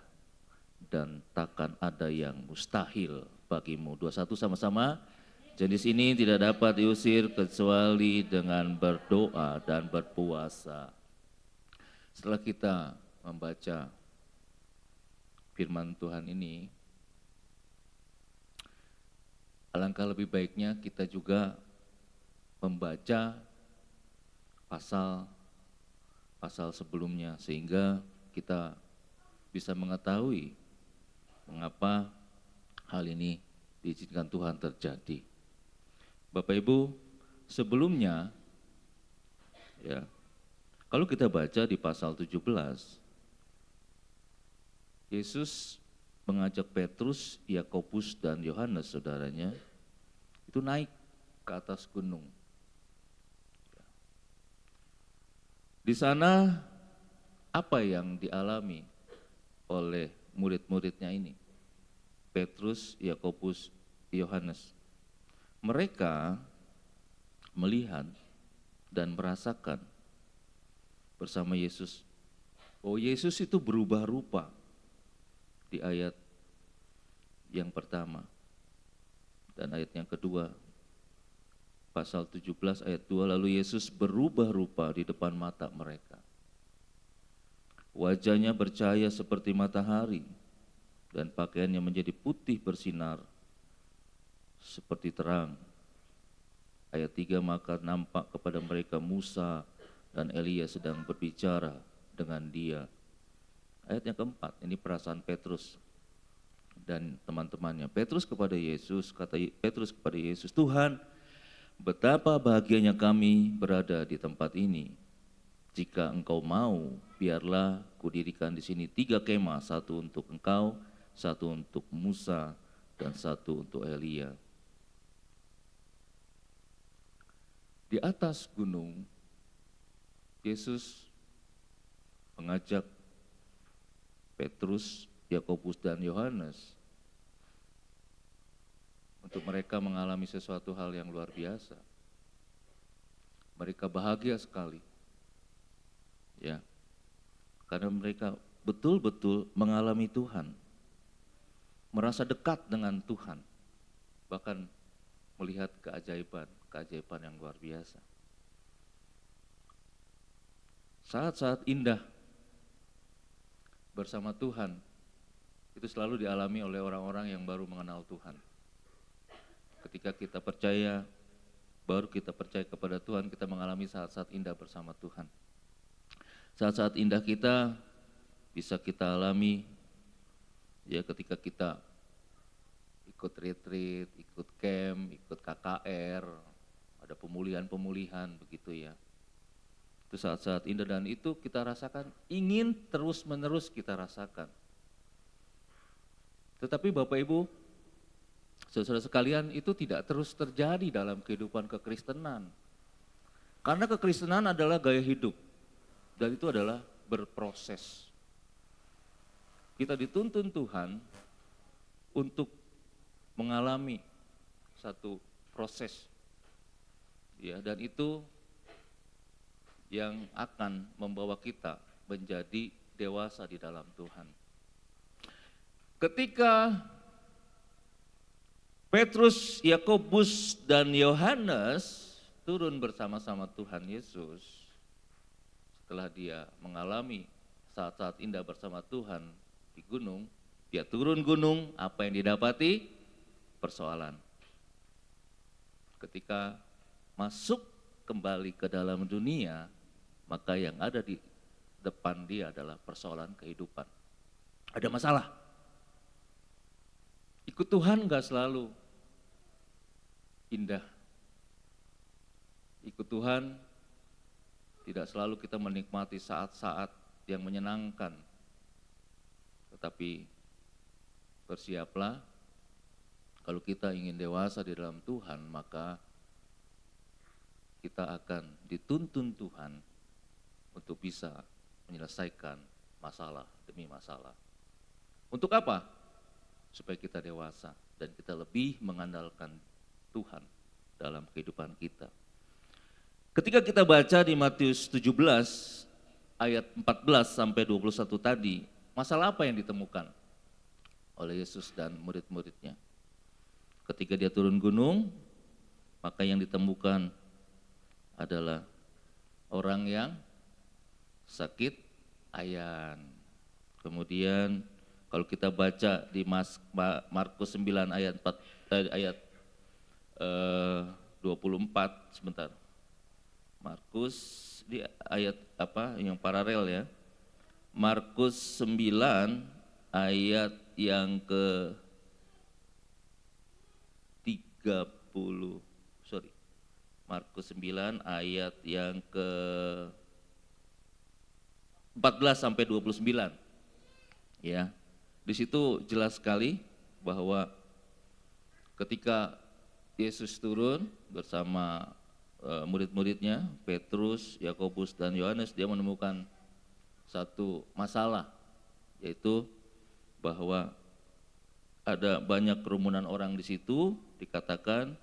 dan takkan ada yang mustahil bagimu. 21 sama-sama. Jenis ini tidak dapat diusir kecuali dengan berdoa dan berpuasa. Setelah kita membaca firman Tuhan ini, alangkah lebih baiknya kita juga membaca pasal sebelumnya sehingga kita bisa mengetahui mengapa hal ini diizinkan Tuhan terjadi. Bapak Ibu, sebelumnya ya, kalau kita baca di pasal 17, Yesus mengajak Petrus, Yakobus dan Yohanes saudaranya itu naik ke atas gunung. Di sana apa yang dialami oleh murid-muridnya ini? Petrus, Yakobus, Yohanes. Mereka melihat dan merasakan bersama Yesus. Oh, Yesus itu berubah rupa. Di ayat yang pertama dan ayat yang kedua, pasal 17 ayat 2, lalu Yesus berubah rupa di depan mata mereka. Wajahnya bercahaya seperti matahari dan pakaiannya menjadi putih bersinar seperti terang. Ayat 3, maka nampak kepada mereka Musa dan Elia sedang berbicara dengan dia. Ayat yang keempat, ini perasaan Petrus dan teman-temannya. Petrus kepada Yesus, kata Petrus kepada Yesus, Tuhan, betapa bahagianya kami berada di tempat ini. Jika engkau mau, biarlah kudirikan di sini 3 kemah, 1 untuk engkau, 1 untuk Musa, dan 1 untuk Elia. Di atas gunung, Yesus mengajak Petrus, Yakobus dan Yohanes untuk mereka mengalami sesuatu hal yang luar biasa. Mereka bahagia sekali. Ya. Karena mereka betul-betul mengalami Tuhan. Merasa dekat dengan Tuhan. Bahkan melihat keajaiban yang luar biasa. Saat-saat indah bersama Tuhan itu selalu dialami oleh orang-orang yang baru mengenal Tuhan. Ketika kita percaya, baru kita percaya kepada Tuhan, kita mengalami saat-saat indah bersama Tuhan. Saat-saat indah kita bisa kita alami ya ketika kita ikut retreat, ikut camp, ikut KKR, ada pemulihan begitu ya. Itu saat-saat indah dan itu kita rasakan, ingin terus-menerus kita rasakan. Tetapi Bapak Ibu, Saudara sekalian, itu tidak terus terjadi dalam kehidupan kekristenan. Karena kekristenan adalah gaya hidup, dan itu adalah berproses. Kita dituntun Tuhan untuk mengalami satu proses, ya, dan itu yang akan membawa kita menjadi dewasa di dalam Tuhan. Ketika Petrus, Yakobus, dan Yohanes turun bersama-sama Tuhan Yesus, setelah dia mengalami saat-saat indah bersama Tuhan di gunung, dia turun gunung, apa yang didapati? Persoalan. Ketika masuk kembali ke dalam dunia, maka yang ada di depan dia adalah persoalan kehidupan. Ada masalah. Ikut Tuhan gak selalu indah. Ikut Tuhan tidak selalu kita menikmati saat-saat yang menyenangkan. Tetapi bersiaplah, kalau kita ingin dewasa di dalam Tuhan, maka kita akan dituntun Tuhan untuk bisa menyelesaikan masalah demi masalah. Untuk apa? Supaya kita dewasa dan kita lebih mengandalkan Tuhan dalam kehidupan kita. Ketika kita baca di Matius 17 ayat 14 sampai 21 tadi, masalah apa yang ditemukan oleh Yesus dan murid-muridnya? Ketika dia turun gunung, maka yang ditemukan adalah orang yang sakit ayan. Kemudian kalau kita baca di Markus 9 ayat 24, sebentar. Markus di ayat apa yang paralel ya. Markus 9 ayat yang ke 30, Markus 9 ayat yang ke 14 sampai 29. Ya. Di situ jelas sekali bahwa ketika Yesus turun bersama murid-muridnya, Petrus, Yakobus, dan Yohanes, dia menemukan satu masalah, yaitu bahwa ada banyak kerumunan orang di situ. Dikatakan,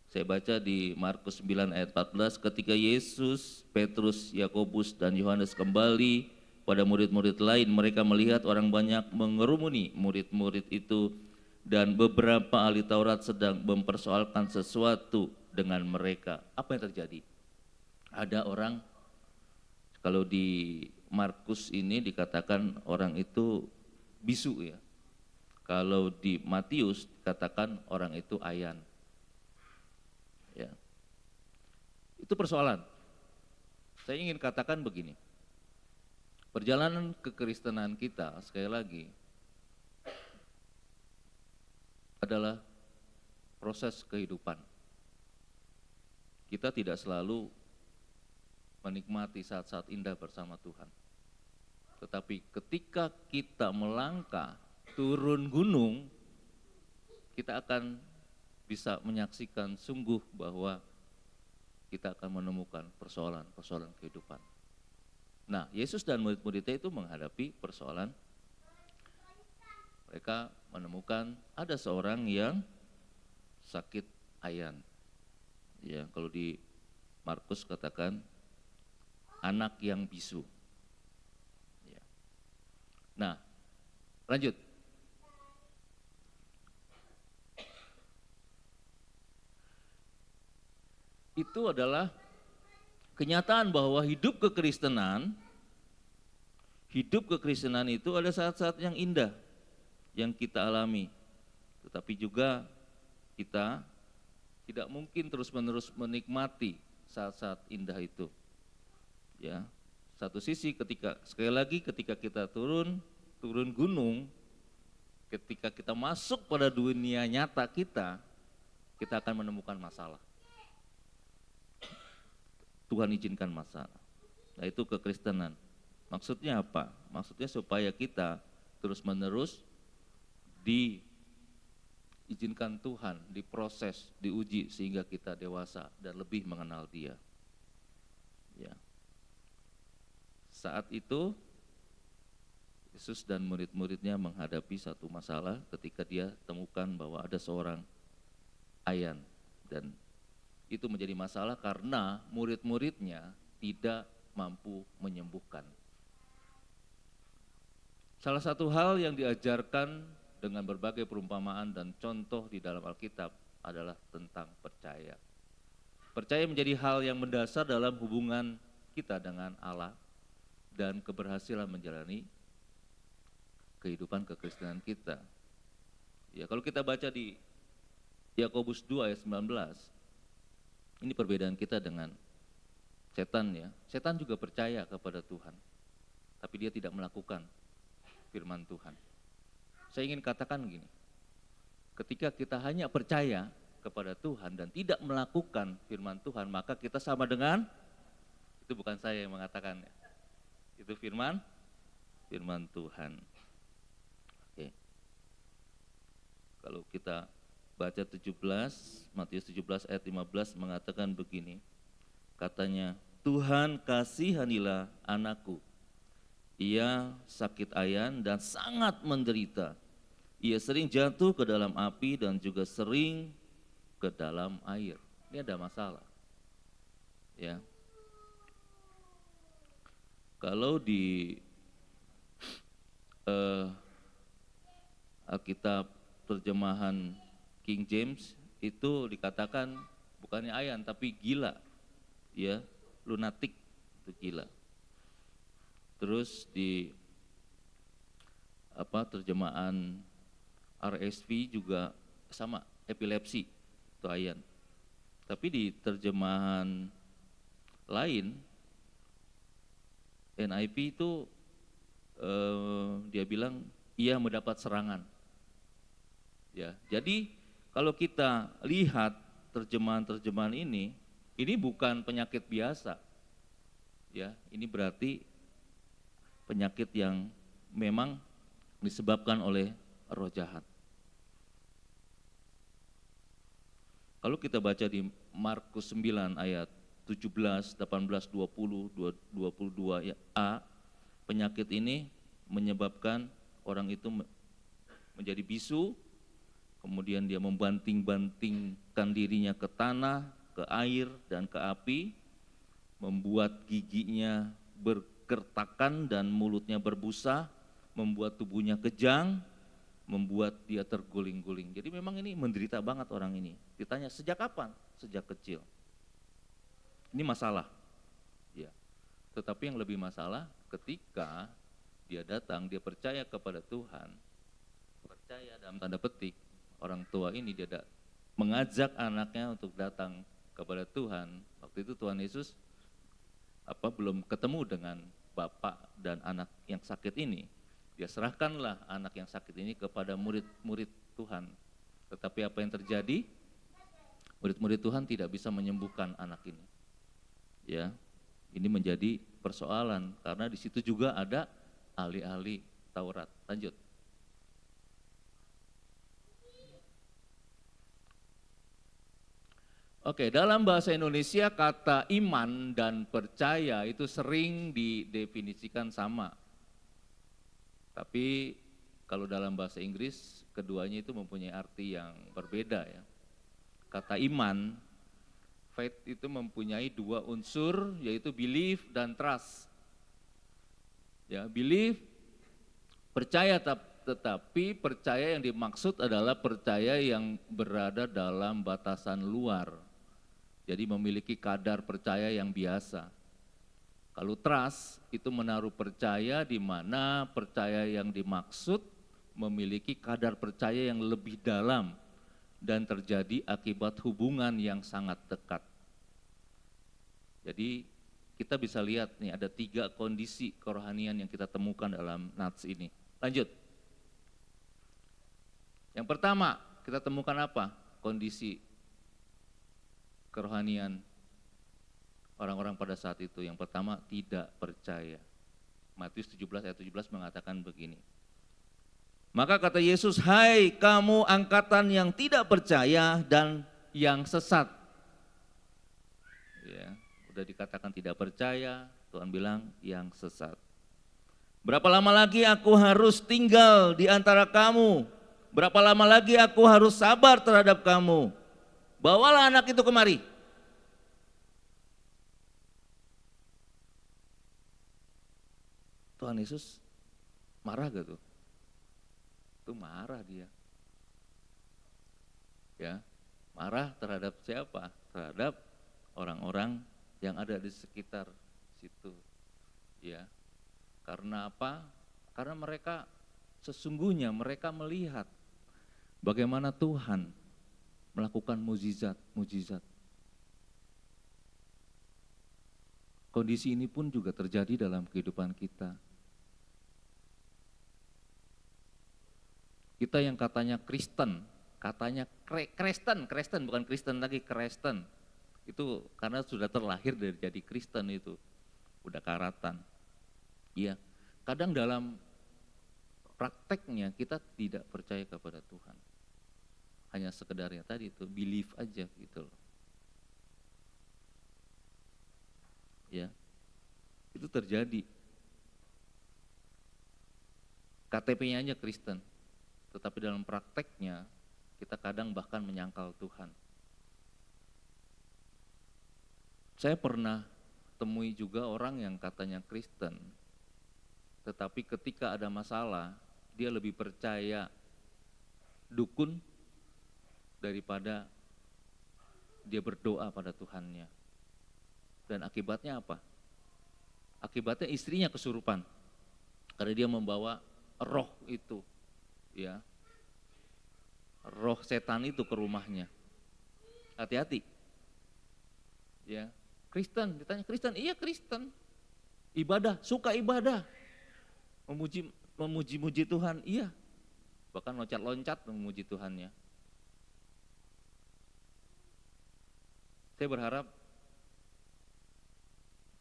saya baca di Markus 9 ayat 14, ketika Yesus, Petrus, Yakobus, dan Yohanes kembali pada murid-murid lain, mereka melihat orang banyak mengerumuni murid-murid itu, dan beberapa ahli Taurat sedang mempersoalkan sesuatu dengan mereka. Apa yang terjadi? Ada orang, kalau di Markus ini dikatakan orang itu bisu ya. Kalau di Matius dikatakan orang itu ayan. Ya. Itu persoalan. Saya ingin katakan begini. Perjalanan kekristenan kita sekali lagi adalah proses kehidupan. Kita tidak selalu menikmati saat-saat indah bersama Tuhan. Tetapi ketika kita melangkah turun gunung, kita akan bisa menyaksikan sungguh bahwa kita akan menemukan persoalan-persoalan kehidupan. Nah, Yesus dan murid-muridnya itu menghadapi persoalan. Mereka menemukan ada seorang yang sakit ayan. Ya, kalau di Markus katakan anak yang bisu. Ya. Nah, lanjut. Itu adalah kenyataan bahwa hidup kekristenan itu ada saat-saat yang indah yang kita alami. Tetapi juga kita tidak mungkin terus-menerus menikmati saat-saat indah itu. Ya, satu sisi sekali lagi ketika kita turun gunung, ketika kita masuk pada dunia nyata kita akan menemukan masalah. Tuhan izinkan masalah. Nah, itu kekristenan. Maksudnya apa? Maksudnya supaya kita terus-menerus izinkan Tuhan diproses, diuji sehingga kita dewasa dan lebih mengenal Dia. Ya. Saat itu Yesus dan murid-muridnya menghadapi satu masalah ketika dia temukan bahwa ada seorang ayan, dan itu menjadi masalah karena murid-muridnya tidak mampu menyembuhkan. Salah satu hal yang diajarkan dengan berbagai perumpamaan dan contoh di dalam Alkitab adalah tentang percaya. Percaya menjadi hal yang mendasar dalam hubungan kita dengan Allah dan keberhasilan menjalani kehidupan kekristenan kita. Ya, kalau kita baca di Yakobus 2 ayat 19, ini perbedaan kita dengan setan ya. Setan juga percaya kepada Tuhan, tapi dia tidak melakukan firman Tuhan. Saya ingin katakan gini, ketika kita hanya percaya kepada Tuhan dan tidak melakukan firman Tuhan, maka kita sama dengan, itu bukan saya yang mengatakan ya, itu firman Tuhan. Oke. Kalau kita baca 17, Matius 17 ayat 15 mengatakan begini, katanya, Tuhan kasihanilah anakku, ia sakit ayan dan sangat menderita, ia sering jatuh ke dalam api dan juga sering ke dalam air. Ini ada masalah ya. Kalau di Alkitab terjemahan King James itu dikatakan bukannya ayan tapi gila, ya, lunatik, itu gila. Terus di terjemahan RSV juga sama, epilepsi, itu ayan. Tapi di terjemahan lain NIV itu dia bilang ia mendapat serangan. Ya, jadi kalau kita lihat terjemahan-terjemahan ini bukan penyakit biasa. Ya, ini berarti penyakit yang memang disebabkan oleh roh jahat. Kalau kita baca di Markus 9 ayat 17, 18, 20, 22 a, penyakit ini menyebabkan orang itu menjadi bisu, kemudian dia membanting-bantingkan dirinya ke tanah, ke air, dan ke api, membuat giginya berkertakan dan mulutnya berbusa, membuat tubuhnya kejang, membuat dia terguling-guling. Jadi memang ini menderita banget orang ini. Ditanya sejak kapan? Sejak kecil. Ini masalah. Ya. Tetapi yang lebih masalah ketika dia datang, dia percaya kepada Tuhan. Percaya dalam tanda petik, orang tua ini dia mengajak anaknya untuk datang kepada Tuhan. Waktu itu Tuhan Yesus belum ketemu dengan bapak dan anak yang sakit ini. Dia serahkanlah anak yang sakit ini kepada murid-murid Tuhan. Tetapi apa yang terjadi? Murid-murid Tuhan tidak bisa menyembuhkan anak ini. Ya, ini menjadi persoalan karena di situ juga ada ahli-ahli Taurat. Lanjut. Oke, dalam bahasa Indonesia kata iman dan percaya itu sering didefinisikan sama. Tapi kalau dalam bahasa Inggris keduanya itu mempunyai arti yang berbeda ya. Kata iman, faith itu mempunyai dua unsur, yaitu belief dan trust. Ya, belief percaya, tetapi percaya yang dimaksud adalah percaya yang berada dalam batasan luar. Jadi memiliki kadar percaya yang biasa. Kalau trust itu menaruh percaya di mana percaya yang dimaksud memiliki kadar percaya yang lebih dalam dan terjadi akibat hubungan yang sangat dekat. Jadi kita bisa lihat nih ada 3 kondisi kerohanian yang kita temukan dalam nats ini. Lanjut. Yang pertama kita temukan apa? Kondisi kerohanian orang-orang pada saat itu. Yang pertama tidak percaya. Matius 17 ayat 17 mengatakan begini. Maka kata Yesus, hai kamu angkatan yang tidak percaya dan yang sesat. Ya, udah dikatakan tidak percaya, Tuhan bilang yang sesat. Berapa lama lagi aku harus tinggal di antara kamu? Berapa lama lagi aku harus sabar terhadap kamu? Bawalah anak itu kemari. Tuhan Yesus marah gak tuh? Itu marah dia. Ya, marah terhadap siapa? Terhadap orang-orang yang ada di sekitar situ. Ya. Karena apa? Karena mereka sesungguhnya mereka melihat bagaimana Tuhan melakukan mujizat. Kondisi ini pun juga terjadi dalam kehidupan kita. Kita yang katanya Kristen, katanya Kristen bukan Kristen lagi, Kristen. Itu karena sudah terlahir dari jadi Kristen itu, udah karatan. Iya, kadang dalam prakteknya kita tidak percaya kepada Tuhan. Hanya sekedarnya tadi itu, believe aja gitu loh. Ya, itu terjadi. KTP-nya aja Kristen, tetapi dalam prakteknya kita kadang bahkan menyangkal Tuhan. Saya pernah temui juga orang yang katanya Kristen, tetapi ketika ada masalah, dia lebih percaya dukun daripada dia berdoa pada Tuhannya. Dan akibatnya apa? Akibatnya istrinya kesurupan, karena dia membawa roh itu, ya, roh setan itu ke rumahnya. Hati-hati, ya. Kristen, ditanya Kristen, iya Kristen, ibadah, suka ibadah, memuji Tuhan, iya, bahkan loncat-loncat memuji Tuhannya. Saya berharap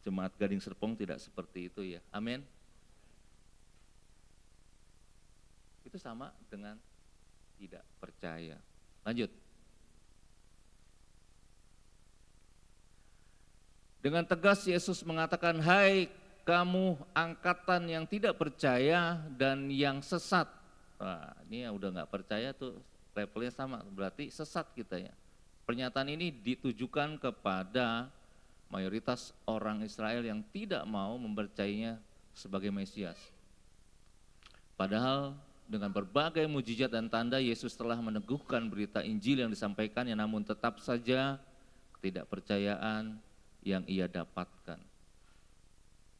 Jemaat Gading Serpong tidak seperti itu ya, amin. Itu sama dengan tidak percaya. Lanjut. Dengan tegas Yesus mengatakan, hai kamu angkatan yang tidak percaya dan yang sesat. Wah, ini yang udah gak percaya tuh levelnya sama, berarti sesat kita ya. Pernyataan ini ditujukan kepada mayoritas orang Israel yang tidak mau mempercayainya sebagai Mesias. Padahal dengan berbagai mujizat dan tanda Yesus telah meneguhkan berita Injil yang disampaikannya, namun tetap saja ketidakpercayaan yang ia dapatkan.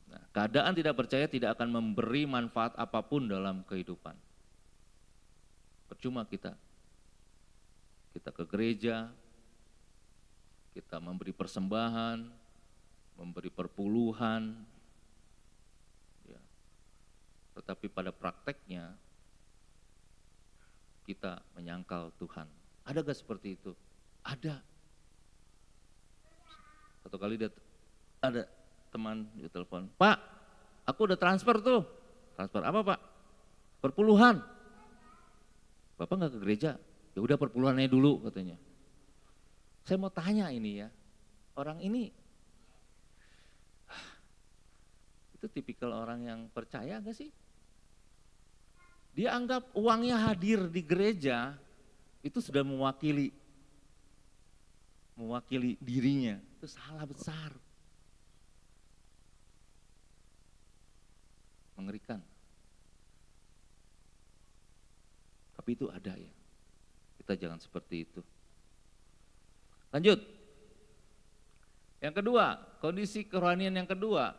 Nah, keadaan tidak percaya tidak akan memberi manfaat apapun dalam kehidupan. Percuma kita ke gereja, kita memberi persembahan, memberi perpuluhan, ya. Tetapi pada prakteknya kita menyangkal Tuhan. Ada gak seperti itu? Ada. Satu kali ada teman di telepon, Pak, aku udah transfer tuh. Transfer apa Pak? Perpuluhan. Bapak gak ke gereja? Ya udah perpuluhannya dulu katanya. Saya mau tanya ini ya, orang ini itu tipikal orang yang percaya gak sih? Dia anggap uangnya hadir di gereja itu sudah mewakili dirinya. Itu salah besar. Mengerikan. Tapi itu ada ya. Kita jangan seperti itu. Lanjut. Yang kedua, kondisi kerohanian yang kedua,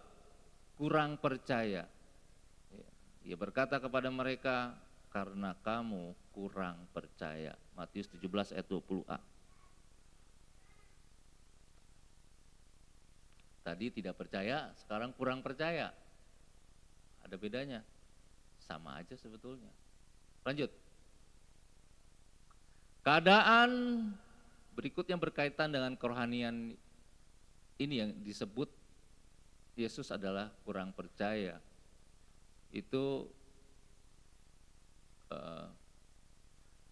kurang percaya. Ia berkata kepada mereka, karena kamu kurang percaya. Matius 17 ayat 20a. Tadi tidak percaya, sekarang kurang percaya. Ada bedanya? Sama aja sebetulnya. Lanjut. Keadaan berikutnya berkaitan dengan kerohanian ini yang disebut Yesus adalah kurang percaya. Itu eh,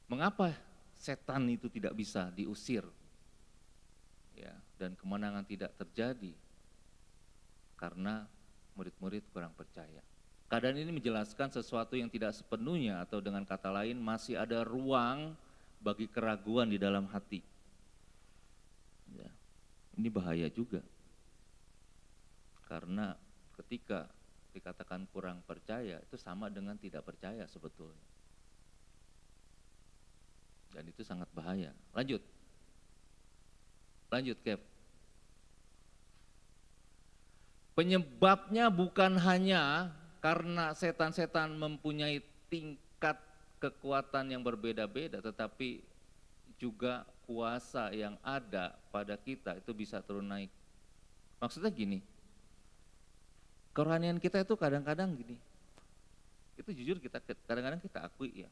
mengapa setan itu tidak bisa diusir, ya, dan kemenangan tidak terjadi? Karena murid-murid kurang percaya. Keadaan ini menjelaskan sesuatu yang tidak sepenuhnya, atau dengan kata lain masih ada ruang bagi keraguan di dalam hati. Ya, ini bahaya juga. Karena ketika dikatakan kurang percaya, itu sama dengan tidak percaya sebetulnya. Dan itu sangat bahaya. Lanjut, Kev. Penyebabnya bukan hanya karena setan-setan mempunyai tingkat kekuatan yang berbeda-beda, tetapi juga kuasa yang ada pada kita itu bisa turun naik. Maksudnya gini, kerohanian kita itu kadang-kadang gini, itu jujur kita kadang-kadang kita akui ya.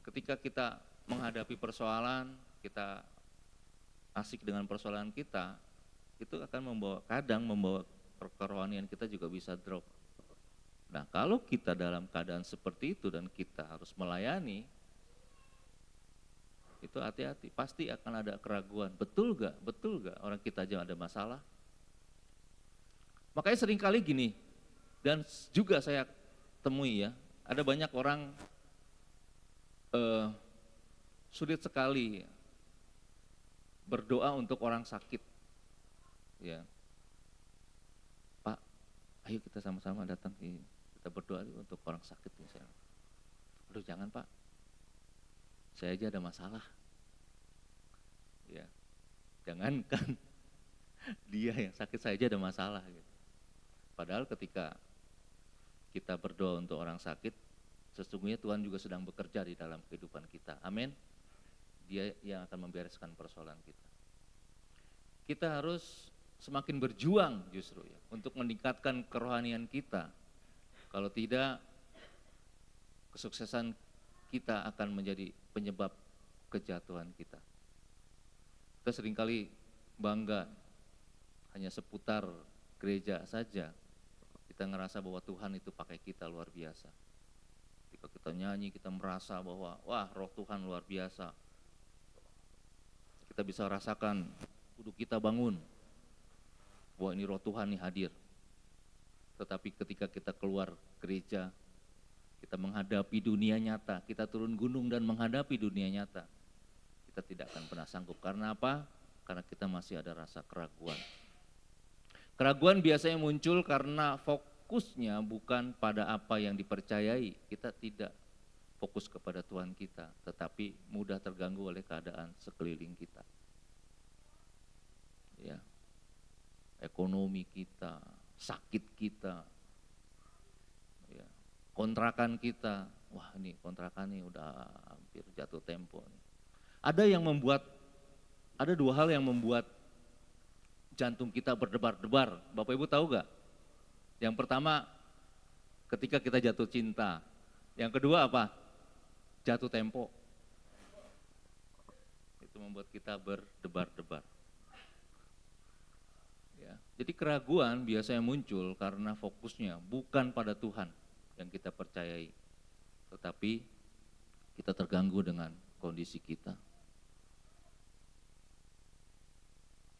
Ketika kita menghadapi persoalan, kita asik dengan persoalan kita, itu akan membawa kerohanian kita juga bisa drop. Nah, kalau kita dalam keadaan seperti itu dan kita harus melayani, itu hati-hati, pasti akan ada keraguan. Betul gak orang kita aja ada masalah? Makanya seringkali gini, dan juga saya temui ya, ada banyak orang sulit sekali berdoa untuk orang sakit. Ya, Pak, ayo kita sama-sama datang, kita berdoa untuk orang sakit misalnya. Aduh jangan Pak, saya aja ada masalah. Ya, jangankan dia yang sakit, saya aja ada masalah. Gitu. Padahal ketika kita berdoa untuk orang sakit, sesungguhnya Tuhan juga sedang bekerja di dalam kehidupan kita. Amin. Dia yang akan membereskan persoalan kita. Kita harus semakin berjuang justru ya, untuk meningkatkan kerohanian kita. Kalau tidak, kesuksesan kita akan menjadi penyebab kejatuhan kita. Kita seringkali bangga hanya seputar gereja saja. Kita ngerasa bahwa Tuhan itu pakai kita luar biasa. Ketika kita nyanyi, kita merasa bahwa wah, roh Tuhan luar biasa. Kita bisa rasakan kuduk kita bangun, bahwa ini roh Tuhan nih hadir. Tetapi ketika kita keluar gereja, kita menghadapi dunia nyata, kita turun gunung dan menghadapi dunia nyata, kita tidak akan pernah sanggup. Karena apa? Karena kita masih ada rasa keraguan. Keraguan biasanya muncul karena fokusnya bukan pada apa yang dipercayai. Kita tidak fokus kepada Tuhan kita, tetapi mudah terganggu oleh keadaan sekeliling kita. Ya, ekonomi kita, sakit kita, ya, kontrakan kita. Wah, ini kontrakan ini udah hampir jatuh tempo. Ada dua hal yang membuat jantung kita berdebar-debar. Bapak Ibu tahu gak? Yang pertama, ketika kita jatuh cinta. Yang kedua apa? Jatuh tempo. Itu membuat kita berdebar-debar. Ya, jadi keraguan biasanya muncul karena fokusnya bukan pada Tuhan yang kita percayai, tetapi kita terganggu dengan kondisi kita.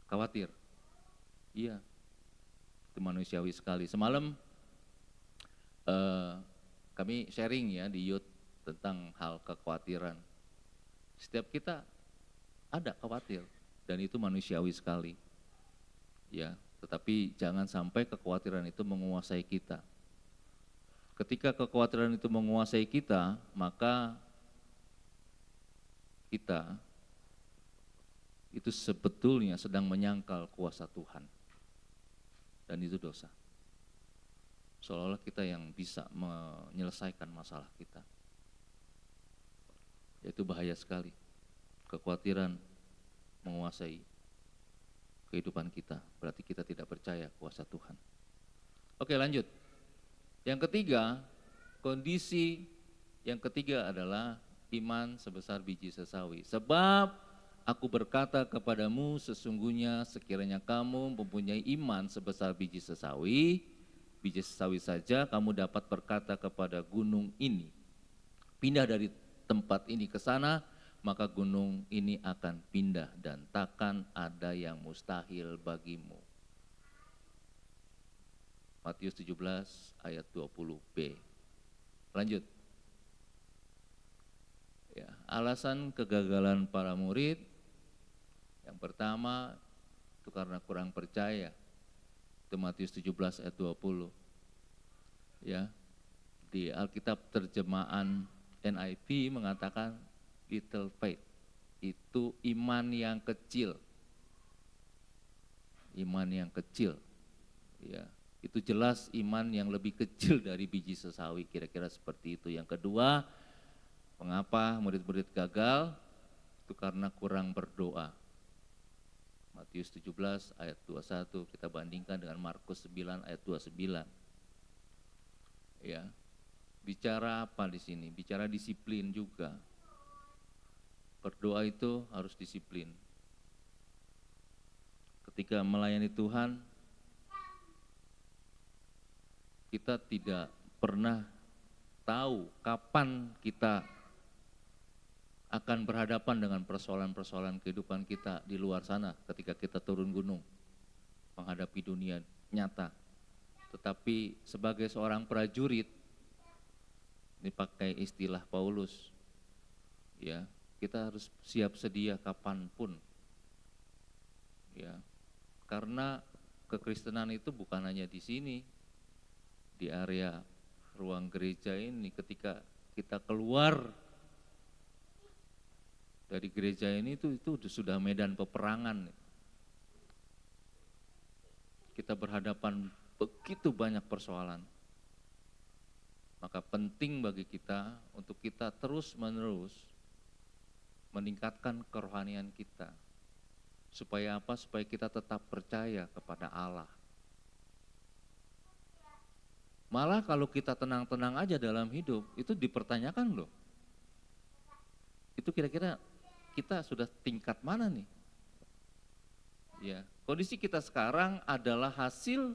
Khawatir, iya, itu manusiawi sekali. Semalam kami sharing ya di youth tentang hal kekhawatiran. Setiap kita ada khawatir dan itu manusiawi sekali. Ya, tetapi jangan sampai kekhawatiran itu menguasai kita. Ketika kekhawatiran itu menguasai kita, maka kita itu sebetulnya sedang menyangkal kuasa Tuhan. Dan itu dosa. Seolah-olah kita yang bisa menyelesaikan masalah kita. Itu bahaya sekali. Kekhawatiran menguasai kehidupan kita, berarti kita tidak percaya kuasa Tuhan. Oke, lanjut. Yang ketiga, kondisi yang ketiga adalah iman sebesar biji sesawi. Sebab aku berkata kepadamu, sesungguhnya sekiranya kamu mempunyai iman sebesar biji sesawi saja kamu dapat berkata kepada gunung ini, pindah dari tempat ini ke sana, maka gunung ini akan pindah dan takkan ada yang mustahil bagimu. Matius 17 ayat 20b. Lanjut. Ya, alasan kegagalan para murid yang pertama itu karena kurang percaya. Itu Matius 17 ayat 20. Ya. Di Alkitab terjemahan NIV mengatakan little faith. Itu iman yang kecil. Iman yang kecil. Ya. Itu jelas iman yang lebih kecil dari biji sesawi, kira-kira seperti itu. Yang kedua, mengapa murid-murid gagal? Itu karena kurang berdoa. Matius 17 ayat 21 kita bandingkan dengan Markus 9 ayat 29. Ya. Bicara apa di sini? Bicara disiplin juga. Berdoa itu harus disiplin. Ketika melayani Tuhan, kita tidak pernah tahu kapan kita akan berhadapan dengan persoalan-persoalan kehidupan kita di luar sana ketika kita turun gunung menghadapi dunia nyata. Tetapi sebagai seorang prajurit, ini pakai istilah Paulus, ya, kita harus siap sedia kapanpun, ya, karena kekristenan itu bukan hanya di sini, di area ruang gereja ini. Ketika kita keluar dari gereja ini itu sudah medan peperangan. Kita berhadapan begitu banyak persoalan. Maka penting bagi kita untuk kita terus-menerus meningkatkan kerohanian kita. Supaya apa? Supaya kita tetap percaya kepada Allah. Malah kalau kita tenang-tenang aja dalam hidup, itu dipertanyakan loh. Itu kira-kira kita sudah tingkat mana nih? Ya, kondisi kita sekarang adalah hasil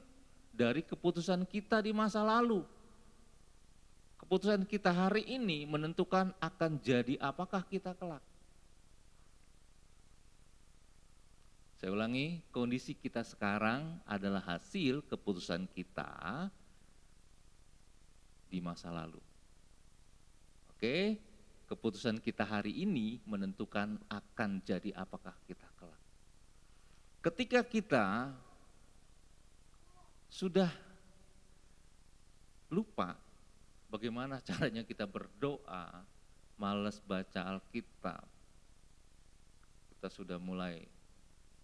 dari keputusan kita di masa lalu. Keputusan kita hari ini menentukan akan jadi apakah kita kelak. Saya ulangi, kondisi kita sekarang adalah hasil keputusan kita di masa lalu. Oke, keputusan kita hari ini menentukan akan jadi apakah kita kelak. Ketika kita sudah lupa bagaimana caranya kita berdoa, malas baca Alkitab, kita sudah mulai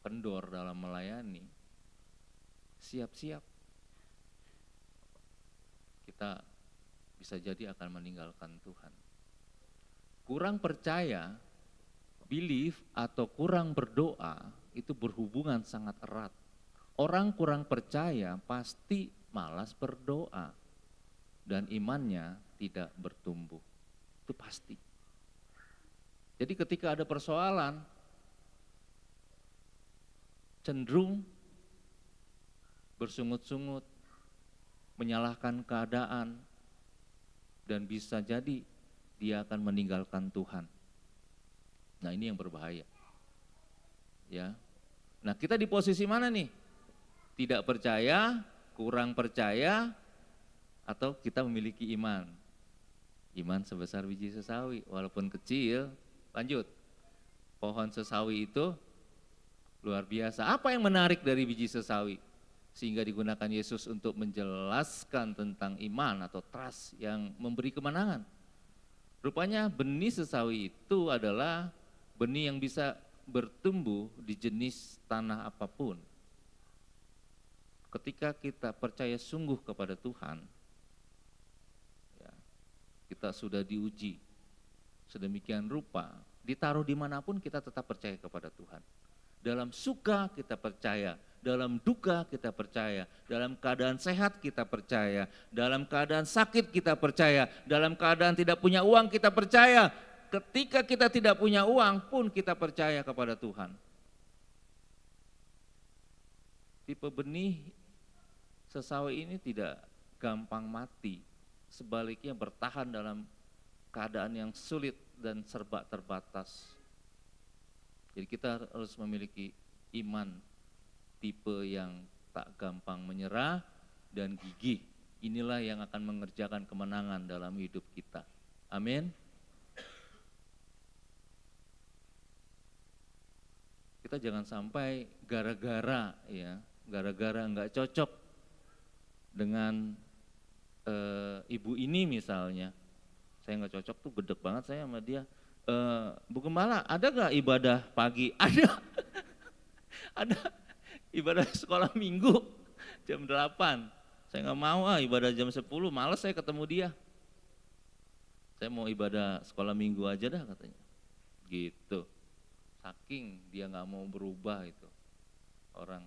kendor dalam melayani, siap-siap kita bisa jadi akan meninggalkan Tuhan. Kurang percaya, belief atau kurang berdoa itu berhubungan sangat erat. Orang kurang percaya pasti malas berdoa dan imannya tidak bertumbuh. Itu pasti. Jadi ketika ada persoalan, cenderung bersungut-sungut, menyalahkan keadaan, dan bisa jadi dia akan meninggalkan Tuhan. Nah, ini yang berbahaya. Ya. Nah, kita di posisi mana nih? Tidak percaya, kurang percaya, atau kita memiliki iman. Iman sebesar biji sesawi, walaupun kecil. Lanjut. Pohon sesawi itu luar biasa. Apa yang menarik dari biji sesawi? Sehingga digunakan Yesus untuk menjelaskan tentang iman atau trust yang memberi kemenangan. Rupanya benih sesawi itu adalah benih yang bisa bertumbuh di jenis tanah apapun. Ketika kita percaya sungguh kepada Tuhan, ya, kita sudah diuji sedemikian rupa, ditaruh dimanapun kita tetap percaya kepada Tuhan. Dalam suka kita percaya, dalam duka kita percaya, dalam keadaan sehat kita percaya, dalam keadaan sakit kita percaya, dalam keadaan tidak punya uang kita percaya. Ketika kita tidak punya uang pun kita percaya kepada Tuhan. Tipe benih sesawi ini tidak gampang mati, sebaliknya bertahan dalam keadaan yang sulit dan serba terbatas. Jadi kita harus memiliki iman tipe yang tak gampang menyerah dan gigih. Inilah yang akan mengerjakan kemenangan dalam hidup kita. Amin. Kita jangan sampai gara-gara nggak cocok dengan ibu ini misalnya. Saya nggak cocok tuh, gedek banget saya sama dia. Bu Gembala, ada nggak ibadah pagi? Ada. Ada ibadah sekolah minggu jam 8. Saya nggak mau ibadah jam 10, males saya ketemu dia. Saya mau ibadah sekolah minggu aja dah katanya. Gitu. Saking dia nggak mau berubah itu orang.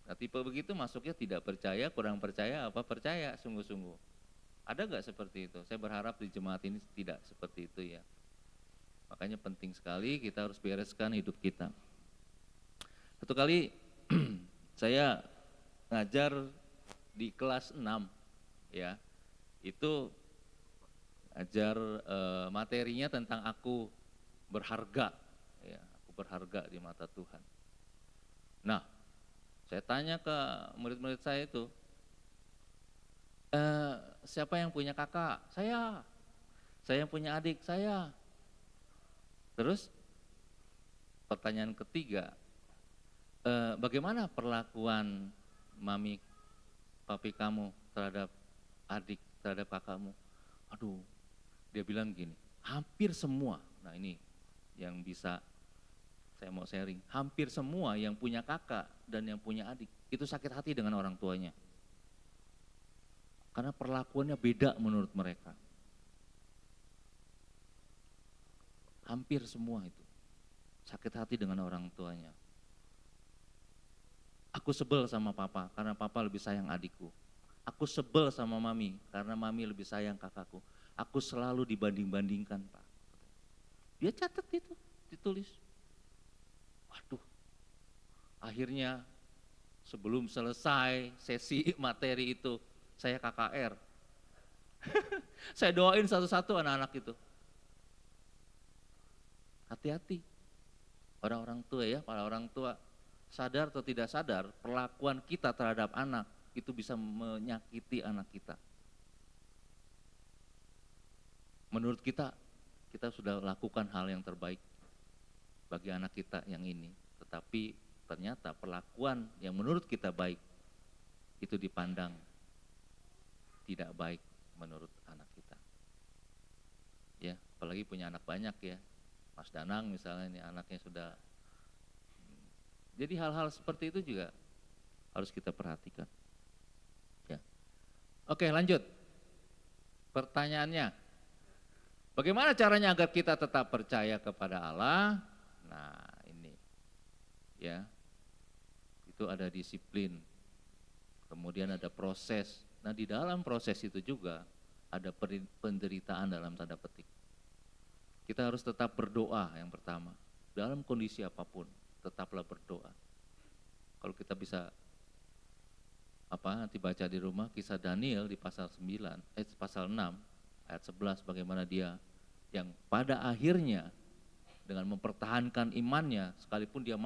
Nah tipe begitu masuknya tidak percaya, kurang percaya, apa percaya sungguh-sungguh. Ada nggak seperti itu? Saya berharap di jemaat ini tidak seperti itu ya. Makanya penting sekali kita harus bereskan hidup kita. Satu kali saya ngajar di kelas 6 ya, itu ajar materinya tentang aku berharga. Ya, aku berharga di mata Tuhan. Nah, saya tanya ke murid-murid saya itu, siapa yang punya kakak? Saya. Saya yang punya adik? Saya. Terus pertanyaan ketiga, bagaimana perlakuan mami, papi kamu terhadap adik, terhadap kakakmu? Aduh, dia bilang gini, hampir semua. Nah ini yang bisa saya mau sharing, hampir semua yang punya kakak dan yang punya adik itu sakit hati dengan orang tuanya. Karena perlakuannya beda menurut mereka. Hampir semua itu sakit hati dengan orang tuanya. Aku sebel sama papa karena papa lebih sayang adikku. Aku sebel sama mami karena mami lebih sayang kakakku. Aku selalu dibanding-bandingkan, Pak. Dia catat itu, ditulis. Waduh, akhirnya sebelum selesai sesi materi itu, saya KKR. Saya doain satu-satu anak-anak itu. Hati-hati, orang-orang tua ya, para orang tua sadar atau tidak sadar, perlakuan kita terhadap anak itu bisa menyakiti anak kita. Menurut kita sudah lakukan hal yang terbaik bagi anak kita yang ini, tetapi ternyata perlakuan yang menurut kita baik itu dipandang tidak baik menurut anak kita. Ya, apalagi punya anak banyak ya, Mas Danang misalnya ini anaknya sudah. Jadi hal-hal seperti itu juga harus kita perhatikan. Ya. Oke, lanjut. Pertanyaannya, bagaimana caranya agar kita tetap percaya kepada Allah? Nah, ini ya. Itu ada disiplin. Kemudian ada proses. Nah, di dalam proses itu juga ada penderitaan dalam tanda petik. Kita harus tetap berdoa yang pertama. Dalam kondisi apapun, tetaplah berdoa. Kalau kita bisa nanti baca di rumah kisah Daniel di pasal 6 ayat 11 bagaimana dia yang pada akhirnya dengan mempertahankan imannya sekalipun dia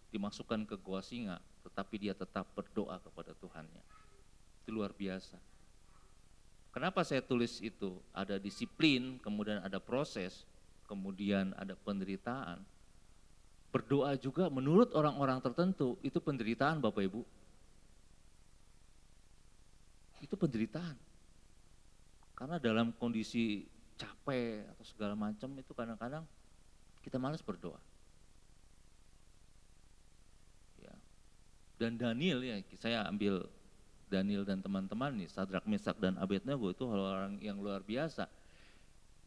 dimasukkan ke gua singa, tetapi dia tetap berdoa kepada Tuhannya. Itu luar biasa. Kenapa saya tulis itu? Ada disiplin, kemudian ada proses, kemudian ada penderitaan. Berdoa juga menurut orang-orang tertentu itu penderitaan Bapak Ibu. Itu penderitaan. Karena dalam kondisi capek atau segala macam itu kadang-kadang kita malas berdoa. Ya. Dan Daniel ya, saya ambil Daniel dan teman-teman nih, Sadrak, Mesak dan Abednego itu orang yang luar biasa.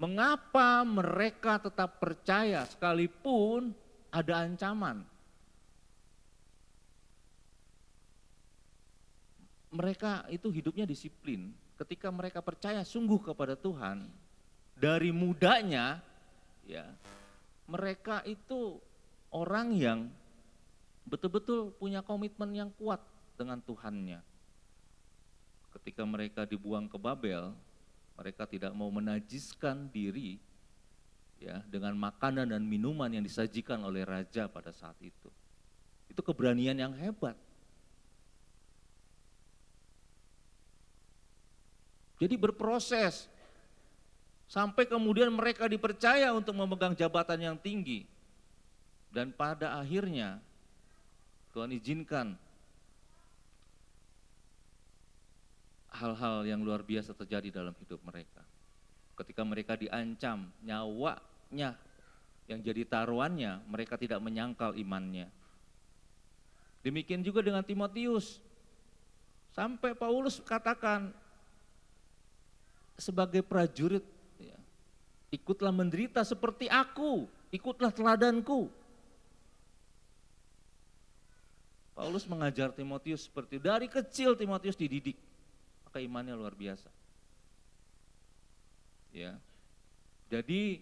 Mengapa mereka tetap percaya sekalipun ada ancaman? Mereka itu hidupnya disiplin. Ketika mereka percaya sungguh kepada Tuhan, dari mudanya ya, mereka itu orang yang betul-betul punya komitmen yang kuat dengan Tuhannya. Ketika mereka dibuang ke Babel, Mereka tidak mau menajiskan diri ya dengan makanan dan minuman yang disajikan oleh raja pada saat itu. Itu keberanian yang hebat. Jadi berproses sampai kemudian mereka dipercaya untuk memegang jabatan yang tinggi. Dan pada akhirnya Tuhan izinkan hal-hal yang luar biasa terjadi dalam hidup mereka. Ketika mereka diancam nyawanya yang jadi taruhannya, mereka tidak menyangkal imannya. Demikian juga dengan Timotius. Sampai Paulus katakan, sebagai prajurit, ya, ikutlah menderita seperti aku, ikutlah teladanku. Paulus mengajar Timotius seperti dari kecil Timotius dididik, maka imannya luar biasa. Ya, jadi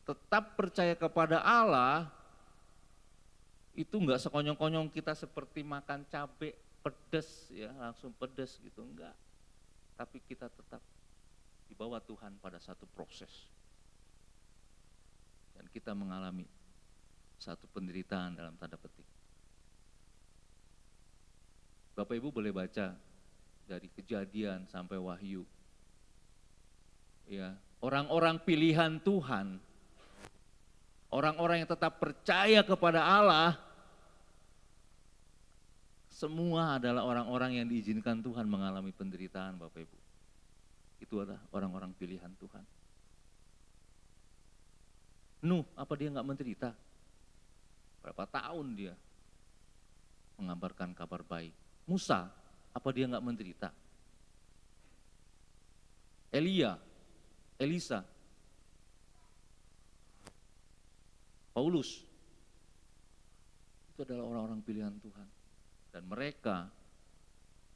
tetap percaya kepada Allah itu enggak sekonyong-konyong kita seperti makan cabai pedas ya, langsung pedas gitu, enggak. Tapi kita tetap dibawa Tuhan pada satu proses. Dan kita mengalami satu penderitaan dalam tanda petik. Bapak Ibu boleh baca dari Kejadian sampai Wahyu. Ya, orang-orang pilihan Tuhan, orang-orang yang tetap percaya kepada Allah, semua adalah orang-orang yang diizinkan Tuhan mengalami penderitaan, Bapak Ibu. Itu adalah orang-orang pilihan Tuhan. Nuh, apa dia enggak menderita? Berapa tahun dia mengabarkan kabar baik. Musa, apa dia enggak menderita? Elisa, Paulus, itu adalah orang-orang pilihan Tuhan. Dan mereka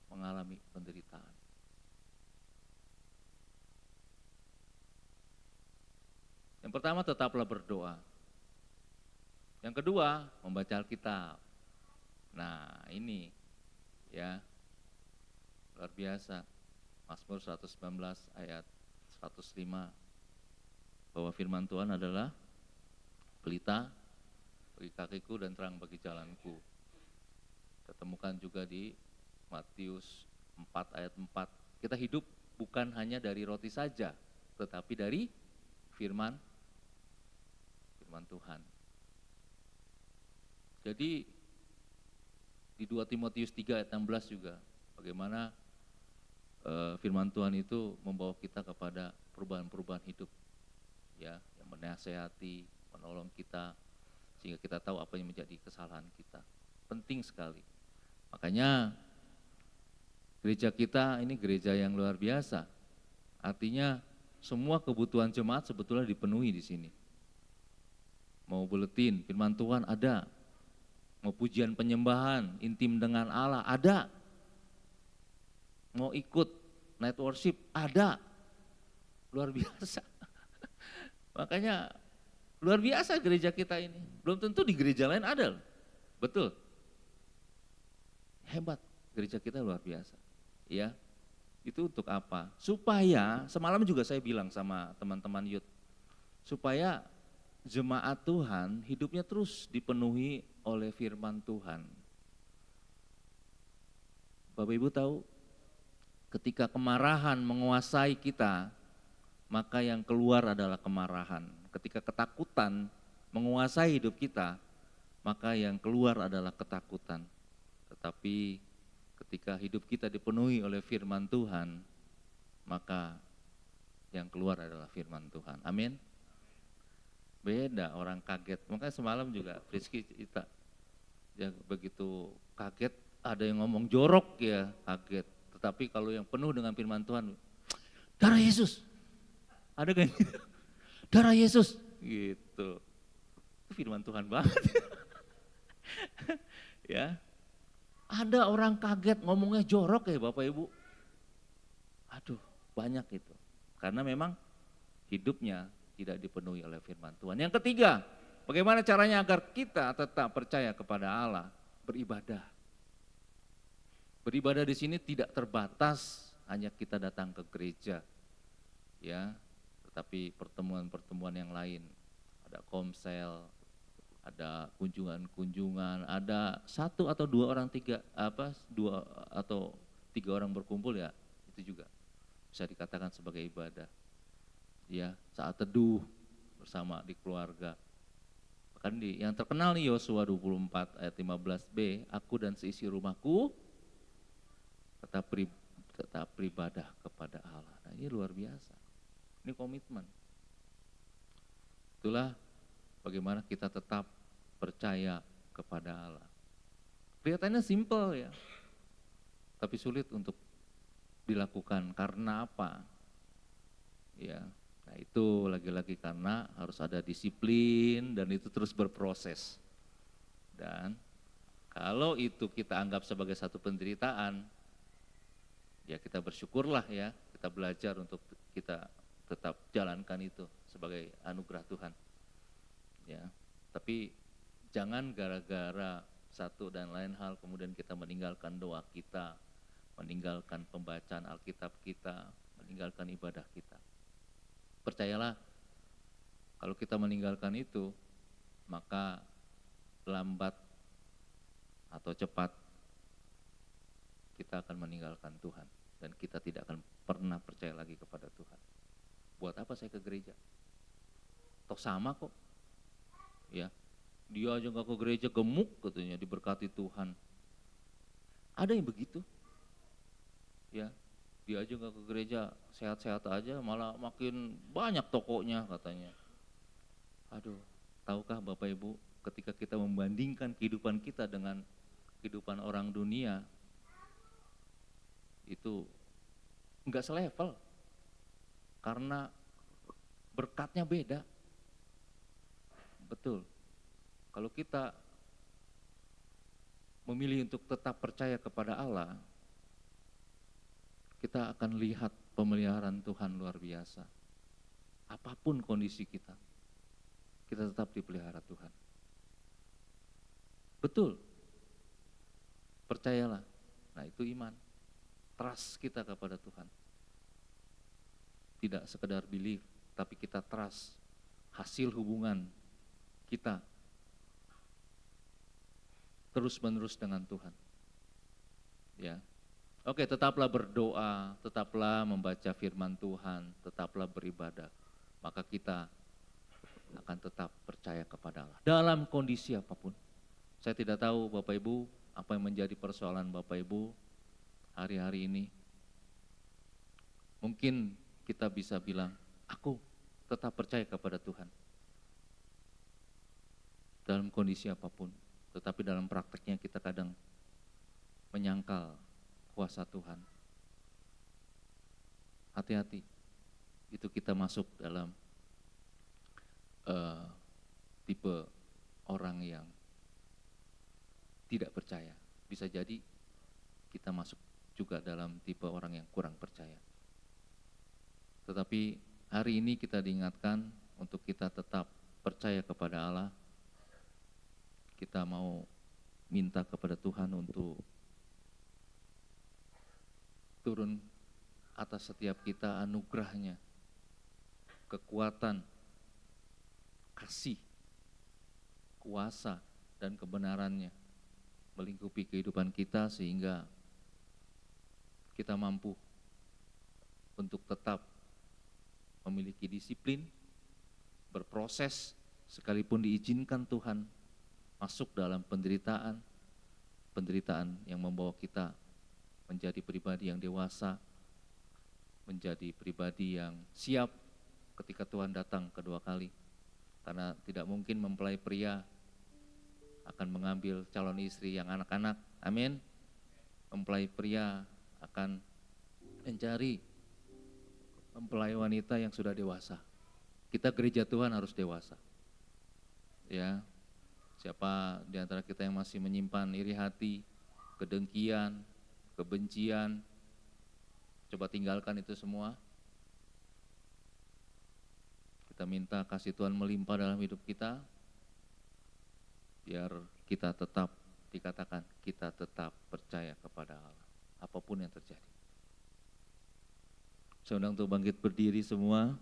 mengalami penderitaan. Yang pertama, tetaplah berdoa. Yang kedua, membaca Alkitab. Nah, ini ya luar biasa. Mazmur 119 ayat 105 bahwa firman Tuhan adalah pelita bagi kakiku dan terang bagi jalanku. Kita temukan juga di Matius 4 ayat 4. Kita hidup bukan hanya dari roti saja, tetapi dari firman Tuhan. Jadi di 2 Timotius 3 ayat 16 juga bagaimana firman Tuhan itu membawa kita kepada perubahan-perubahan hidup, ya, yang menasehati, menolong kita sehingga kita tahu apa yang menjadi kesalahan kita. Penting sekali. Makanya gereja kita ini gereja yang luar biasa. Artinya semua kebutuhan jemaat sebetulnya dipenuhi di sini. Mau buletin, firman Tuhan ada. Mau pujian penyembahan, intim dengan Allah ada. Mau ikut night worship ada. Luar biasa. Makanya luar biasa gereja kita ini. Belum tentu di gereja lain ada. Betul. Hebat, gereja kita luar biasa. Ya. Itu untuk apa? Supaya, semalam juga saya bilang sama teman-teman youth, supaya jemaat Tuhan hidupnya terus dipenuhi oleh firman Tuhan. Bapak Ibu tahu, ketika kemarahan menguasai kita, maka yang keluar adalah kemarahan. Ketika ketakutan menguasai hidup kita, maka yang keluar adalah ketakutan. Tetapi ketika hidup kita dipenuhi oleh firman Tuhan, maka yang keluar adalah firman Tuhan. Amin. Beda, orang kaget. Makanya semalam juga Rizky cerita, ya begitu kaget, ada yang ngomong jorok ya, kaget. Tetapi kalau yang penuh dengan firman Tuhan, darah Yesus. Ada kan gitu? Darah Yesus gitu. Itu firman Tuhan banget. Ya. Ada orang kaget ngomongnya jorok ya Bapak Ibu. Aduh, banyak itu. Karena memang hidupnya tidak dipenuhi oleh firman Tuhan. Yang ketiga, bagaimana caranya agar kita tetap percaya kepada Allah? Beribadah. Beribadah di sini tidak terbatas hanya kita datang ke gereja. ya, tetapi pertemuan-pertemuan yang lain, ada komsel, ada kunjungan-kunjungan, ada 2 atau 3 orang berkumpul ya, itu juga bisa dikatakan sebagai ibadah. Ya, saat teduh bersama di keluarga. Bahkan yang terkenal nih Yosua 24 ayat 15b, aku dan seisi rumahku tetap beribadah kepada Allah. Nah, ini luar biasa. Ini komitmen. Itulah bagaimana kita tetap percaya kepada Allah. Kelihatannya simpel ya, tapi sulit untuk dilakukan. Karena apa? Ya, nah itu lagi-lagi karena harus ada disiplin dan itu terus berproses. Dan kalau itu kita anggap sebagai satu penderitaan, ya kita bersyukurlah ya, kita belajar untuk kita tetap jalankan itu sebagai anugerah Tuhan. Ya, tapi jangan gara-gara satu dan lain hal kemudian kita meninggalkan doa kita, meninggalkan pembacaan Alkitab kita, meninggalkan ibadah kita. Percayalah, kalau kita meninggalkan itu, maka lambat atau cepat kita akan meninggalkan Tuhan dan kita tidak akan pernah percaya lagi kepada Tuhan. Buat apa saya ke gereja? Toh sama kok. Ya, dia aja nggak ke gereja gemuk katanya diberkati Tuhan. Ada yang begitu. Ya, dia aja nggak ke gereja sehat-sehat aja malah makin banyak tokonya katanya. Aduh, tahukah Bapak Ibu, ketika kita membandingkan kehidupan kita dengan kehidupan orang dunia, itu enggak selevel. Karena berkatnya beda. Betul. Kalau kita memilih untuk tetap percaya kepada Allah, kita akan lihat pemeliharaan Tuhan luar biasa. Apapun kondisi kita tetap dipelihara Tuhan. Betul. Percayalah. Nah, itu iman. Trust kita kepada Tuhan. Tidak sekedar believe, tapi kita trust hasil hubungan kita terus-menerus dengan Tuhan. Ya. Oke, tetaplah berdoa, tetaplah membaca firman Tuhan, tetaplah beribadah. Maka kita akan tetap percaya kepada Allah dalam kondisi apapun. Saya tidak tahu Bapak Ibu apa yang menjadi persoalan Bapak Ibu hari-hari ini. Mungkin kita bisa bilang, aku tetap percaya kepada Tuhan dalam kondisi apapun. Tetapi dalam prakteknya kita kadang menyangkal kuasa Tuhan. Hati-hati, itu kita masuk dalam tipe orang yang tidak percaya. Bisa jadi kita masuk juga dalam tipe orang yang kurang percaya. Tetapi hari ini kita diingatkan untuk kita tetap percaya kepada Allah. Kita mau minta kepada Tuhan untuk turun atas setiap kita anugerahnya, kekuatan, kasih, kuasa, dan kebenarannya melingkupi kehidupan kita sehingga kita mampu untuk tetap memiliki disiplin, berproses sekalipun diizinkan Tuhan masuk dalam penderitaan yang membawa kita menjadi pribadi yang dewasa, menjadi pribadi yang siap ketika Tuhan datang kedua kali. Karena tidak mungkin mempelai pria akan mengambil calon istri yang anak-anak, amin. Mempelai pria akan mencari mempelai wanita yang sudah dewasa. Kita gereja Tuhan harus dewasa. Ya, siapa di antara kita yang masih menyimpan iri hati, kedengkian, kebencian, coba tinggalkan itu semua. Kita minta kasih Tuhan melimpah dalam hidup kita, biar kita tetap dikatakan, kita tetap percaya kepada Allah, apapun yang terjadi. Saya undang untuk bangkit berdiri semua.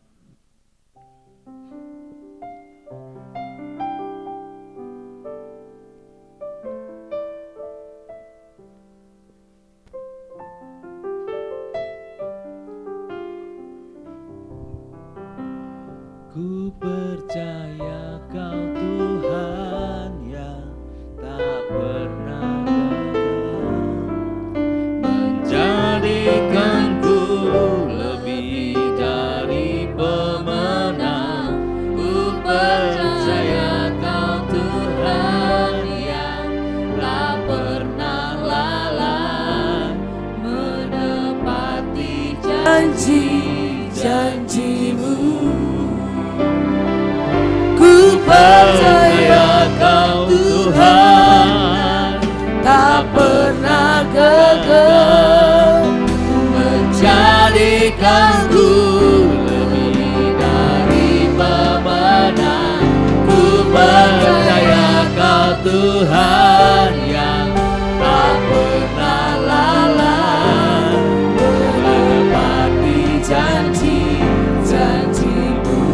Ku percaya Kau Tuhan yang tak pernah gagal, menjadikanku lebih dari pemenang. Ku percaya Kau Tuhan yang tak pernah lalai, menepati janji-janjimu. Ku percaya Kau Tuhan tak pernah gagal, menjadikanku lebih dari pemenang. Ku percaya Kau Tuhan yang tak pernah lalai, menepati janji-janjimu.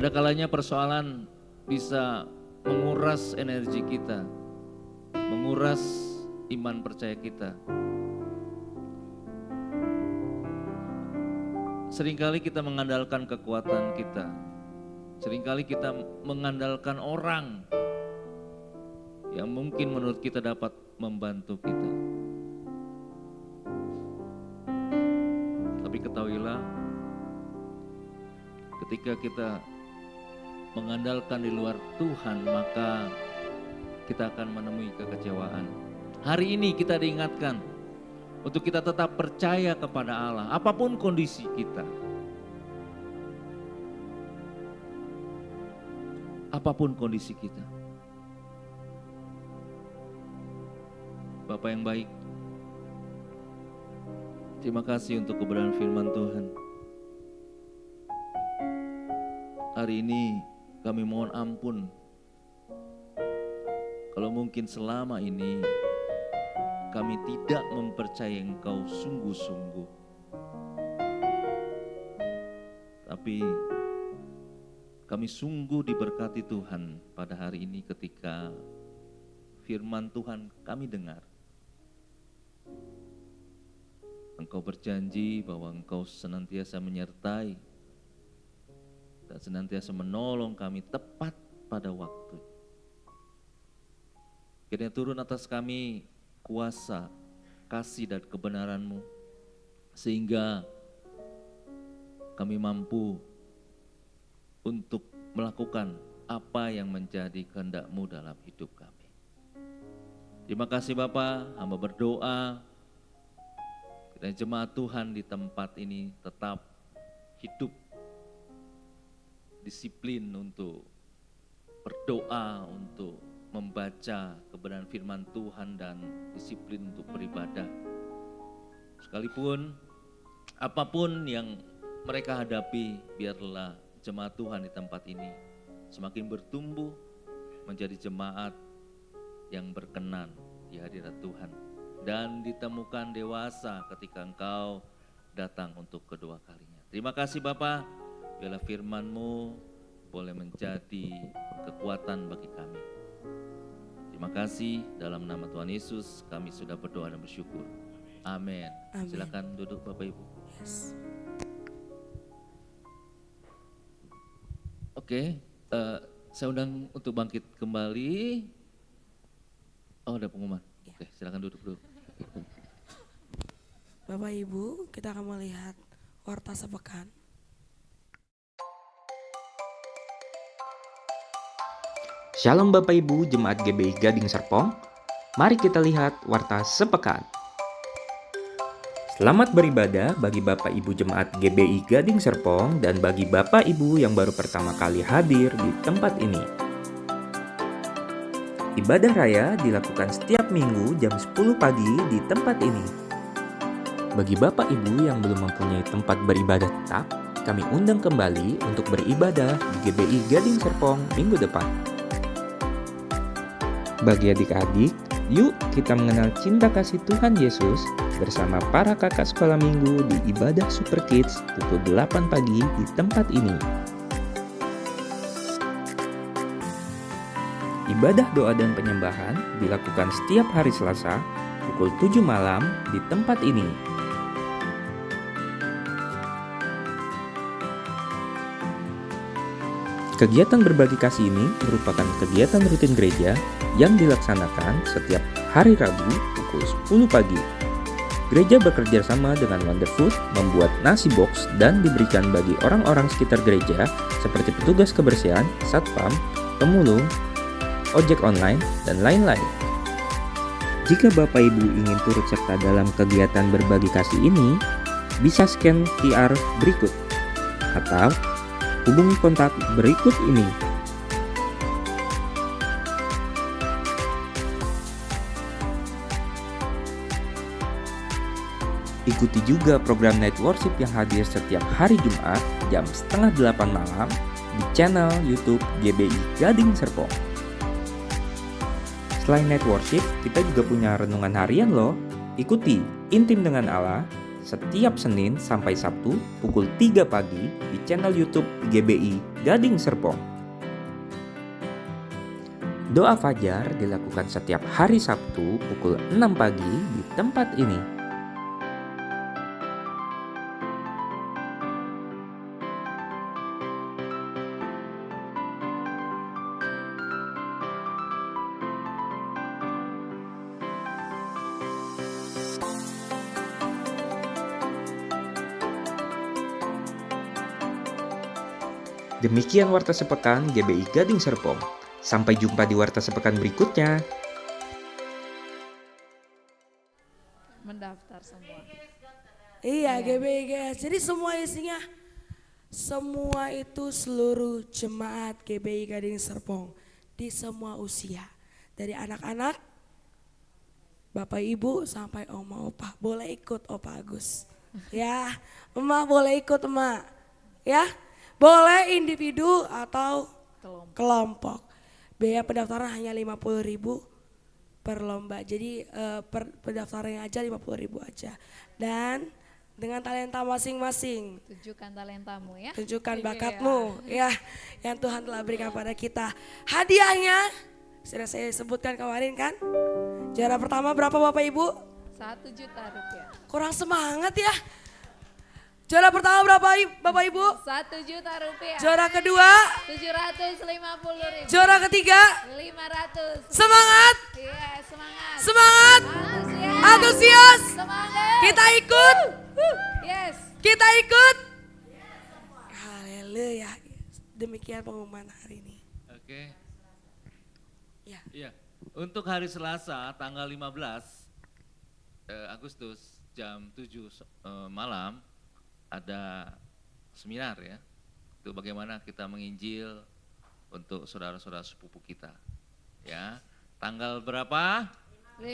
Ada kalanya persoalan bisa menguras energi kita, menguras iman percaya kita. Seringkali kita mengandalkan kekuatan kita, seringkali kita mengandalkan orang yang mungkin menurut kita dapat membantu kita. Tapi ketahuilah, ketika kita mengandalkan di luar Tuhan, maka kita akan menemui kekecewaan. Hari ini kita diingatkan untuk kita tetap percaya kepada Allah, apapun kondisi kita. Apapun kondisi kita. Bapa yang baik, terima kasih untuk kebenaran firman Tuhan. Hari ini kami mohon ampun kalau mungkin selama ini kami tidak mempercayai Engkau sungguh-sungguh. Tapi kami sungguh diberkati Tuhan pada hari ini ketika firman Tuhan kami dengar. Engkau berjanji bahwa Engkau senantiasa menyertai dan senantiasa menolong kami tepat pada waktu. Kiranya turun atas kami kuasa, kasih dan kebenaran-Mu, sehingga kami mampu untuk melakukan apa yang menjadi kehendak-Mu dalam hidup kami. Terima kasih Bapa, hamba berdoa, kiranya jemaat Tuhan di tempat ini tetap hidup disiplin untuk berdoa, untuk membaca kebenaran firman Tuhan dan disiplin untuk beribadah. Sekalipun apapun yang mereka hadapi, biarlah jemaat Tuhan di tempat ini semakin bertumbuh menjadi jemaat yang berkenan di hadirat Tuhan dan ditemukan dewasa ketika Engkau datang untuk kedua kalinya. Terima kasih Bapa. Biarlah firman-Mu boleh menjadi kekuatan bagi kami. Terima kasih, dalam nama Tuhan Yesus kami sudah berdoa dan bersyukur. Amin. Silakan duduk Bapak Ibu. Yes. Oke, saya undang untuk bangkit kembali. Oh, ada pengumuman. Oke, silakan duduk dulu. Bapak Ibu, kita akan melihat warta sepekan. Shalom Bapak Ibu Jemaat GBI Gading Serpong, mari kita lihat warta sepekan. Selamat beribadah bagi Bapak Ibu Jemaat GBI Gading Serpong dan bagi Bapak Ibu yang baru pertama kali hadir di tempat ini. Ibadah raya dilakukan setiap minggu jam 10 pagi di tempat ini. Bagi Bapak Ibu yang belum mempunyai tempat beribadah tetap, kami undang kembali untuk beribadah di GBI Gading Serpong minggu depan. Bagi adik-adik Yuk kita mengenal cinta kasih Tuhan Yesus bersama para kakak sekolah minggu di ibadah Super Kids pukul 8 pagi di tempat ini. Ibadah doa dan penyembahan dilakukan setiap hari Selasa pukul 7 malam di tempat ini. Kegiatan berbagi kasih ini merupakan kegiatan rutin gereja yang dilaksanakan setiap hari Rabu pukul 10 pagi. Gereja bekerja sama dengan Wonderfood membuat nasi box dan diberikan bagi orang-orang sekitar gereja seperti petugas kebersihan, satpam, pemulung, ojek online, dan lain-lain. Jika Bapak Ibu ingin turut serta dalam kegiatan berbagi kasih ini, bisa scan QR berikut atau hubungi kontak berikut ini. Ikuti juga program Night Worship yang hadir setiap hari Jumat jam 7:30 malam di channel YouTube GBI Gading Serpong. Selain Night Worship, kita juga punya renungan harian loh. Ikuti Intim dengan Allah setiap Senin sampai Sabtu pukul 3 pagi di channel YouTube GBI Gading Serpong. Doa Fajar dilakukan setiap hari Sabtu pukul 6 pagi di tempat ini. Demikian Warta Sepekan GBI Gading Serpong. Sampai jumpa di Warta Sepekan berikutnya. Mendaftar semua. Iya, GBI guys. Jadi semua isinya, semua itu seluruh jemaat GBI Gading Serpong di semua usia. Dari anak-anak, Bapak Ibu sampai Oma Opa. Boleh ikut Opa Agus. Ya, Emak boleh ikut Emak. Ya, boleh individu atau kelompok. Biaya pendaftaran hanya 50.000 per lomba. Jadi pendaftarannya aja 50.000 aja. Dan dengan talenta masing-masing. Tunjukkan talentamu ya. Tunjukkan bakatmu ya yang Tuhan telah berikan pada kita. Hadiahnya sudah saya sebutkan kemarin kan. Juara pertama berapa Bapak Ibu? 1 juta rupiah. Kurang semangat ya. Juara pertama berapa Bapak Ibu? 1 juta rupiah. Juara kedua? 750.000. Juara ketiga? 500. Semangat! Iya, semangat. Semangat! Antusias! Semangat. Kita ikut! Yes. Kita ikut! Haleluya. Demikian pengumuman hari ini. Oke. Ya. Iya. Untuk hari Selasa tanggal 15 Agustus jam 7 malam ada seminar ya. Itu bagaimana kita menginjil untuk saudara-saudara sepupu kita. Ya. Tanggal berapa? 15.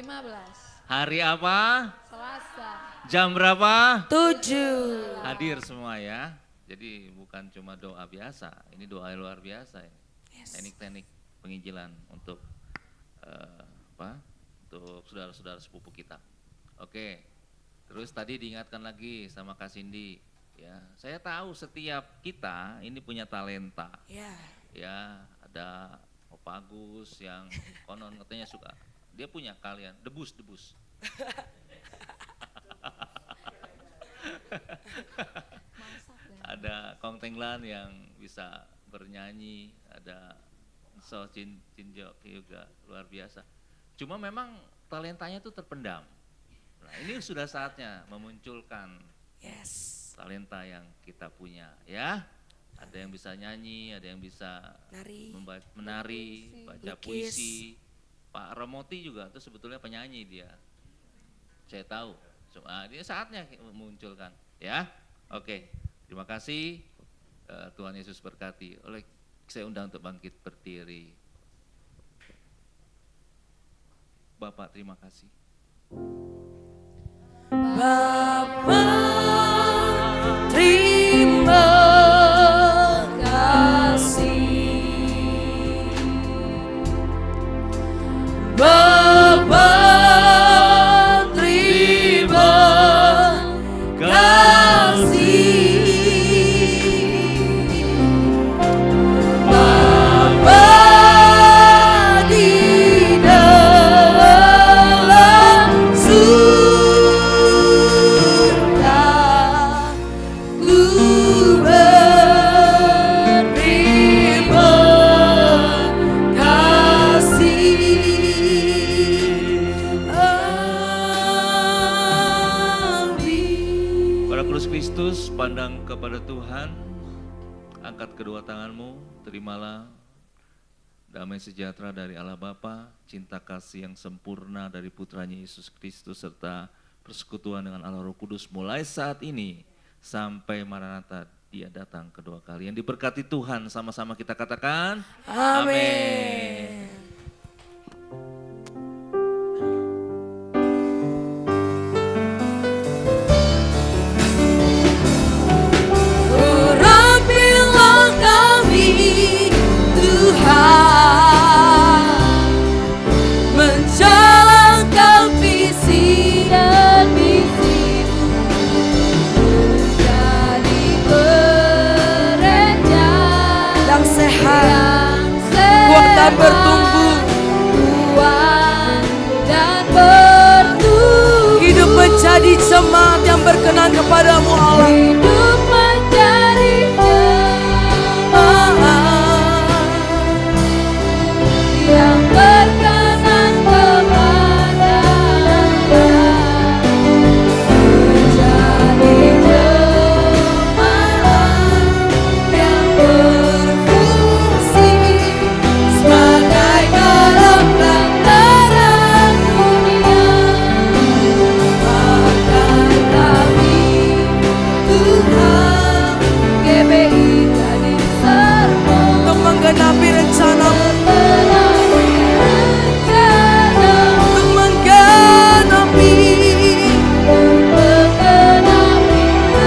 Hari apa? Selasa. Jam berapa? 7. Hadir semua ya. Jadi bukan cuma doa biasa, ini doa yang luar biasa ini. Yes. Teknik-teknik penginjilan untuk untuk saudara-saudara sepupu kita. Oke. Terus tadi diingatkan lagi sama Kak Cindy, ya. Saya tahu setiap kita ini punya talenta. Ya. Ya, ada Opa Agus yang konon katanya suka. Dia punya kalian debus. Ada Kong Tenglan yang bisa bernyanyi, ada So Cinjok juga luar biasa. Cuma memang talentanya itu terpendam. Nah, ini sudah saatnya memunculkan Yes. talenta yang kita punya ya. Ada yang bisa nyanyi, ada yang bisa menari, baca puisi. Pak Ramoti juga tuh sebetulnya penyanyi dia. Saya tahu. Ini saatnya memunculkan ya. Oke. Terima kasih. Tuhan Yesus berkati. Saya undang untuk bangkit berdiri. Bapak terima kasih. Bapa, terima kasih. Bapa, pandang kepada Tuhan, angkat kedua tanganmu, terimalah damai sejahtera dari Allah Bapa, cinta kasih yang sempurna dari putranya Yesus Kristus, serta persekutuan dengan Allah Roh Kudus mulai saat ini sampai Maranatha Dia datang kedua kali. Yang diberkati Tuhan, sama-sama kita katakan Amin. Urapilah kami Tuhan, menjalankan visi dan misimu, menjadi gereja yang sehat, kuat dan bertumbuh, hidup menjadi jemaat yang berkenan kepadamu Allah. Hidup menjadi jemaat yang berkenan kepada Allah. Menjadi jemaat yang berfungsi sebagai garam dan terang dunia. Pakai kami Tuhan, GBI Gading Serpong, untuk menggenapi rencana-Mu, untuk menggenapi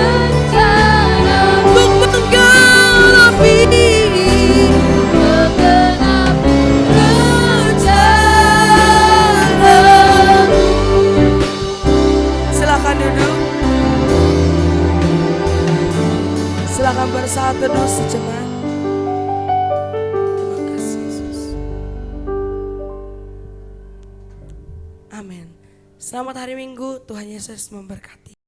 rencana, untuk menggenapi rencana. Silakan duduk. Silakan bersaat teduh sejenak. Terima kasih Yesus. Amin. Selamat hari Minggu, Tuhan Yesus memberkati.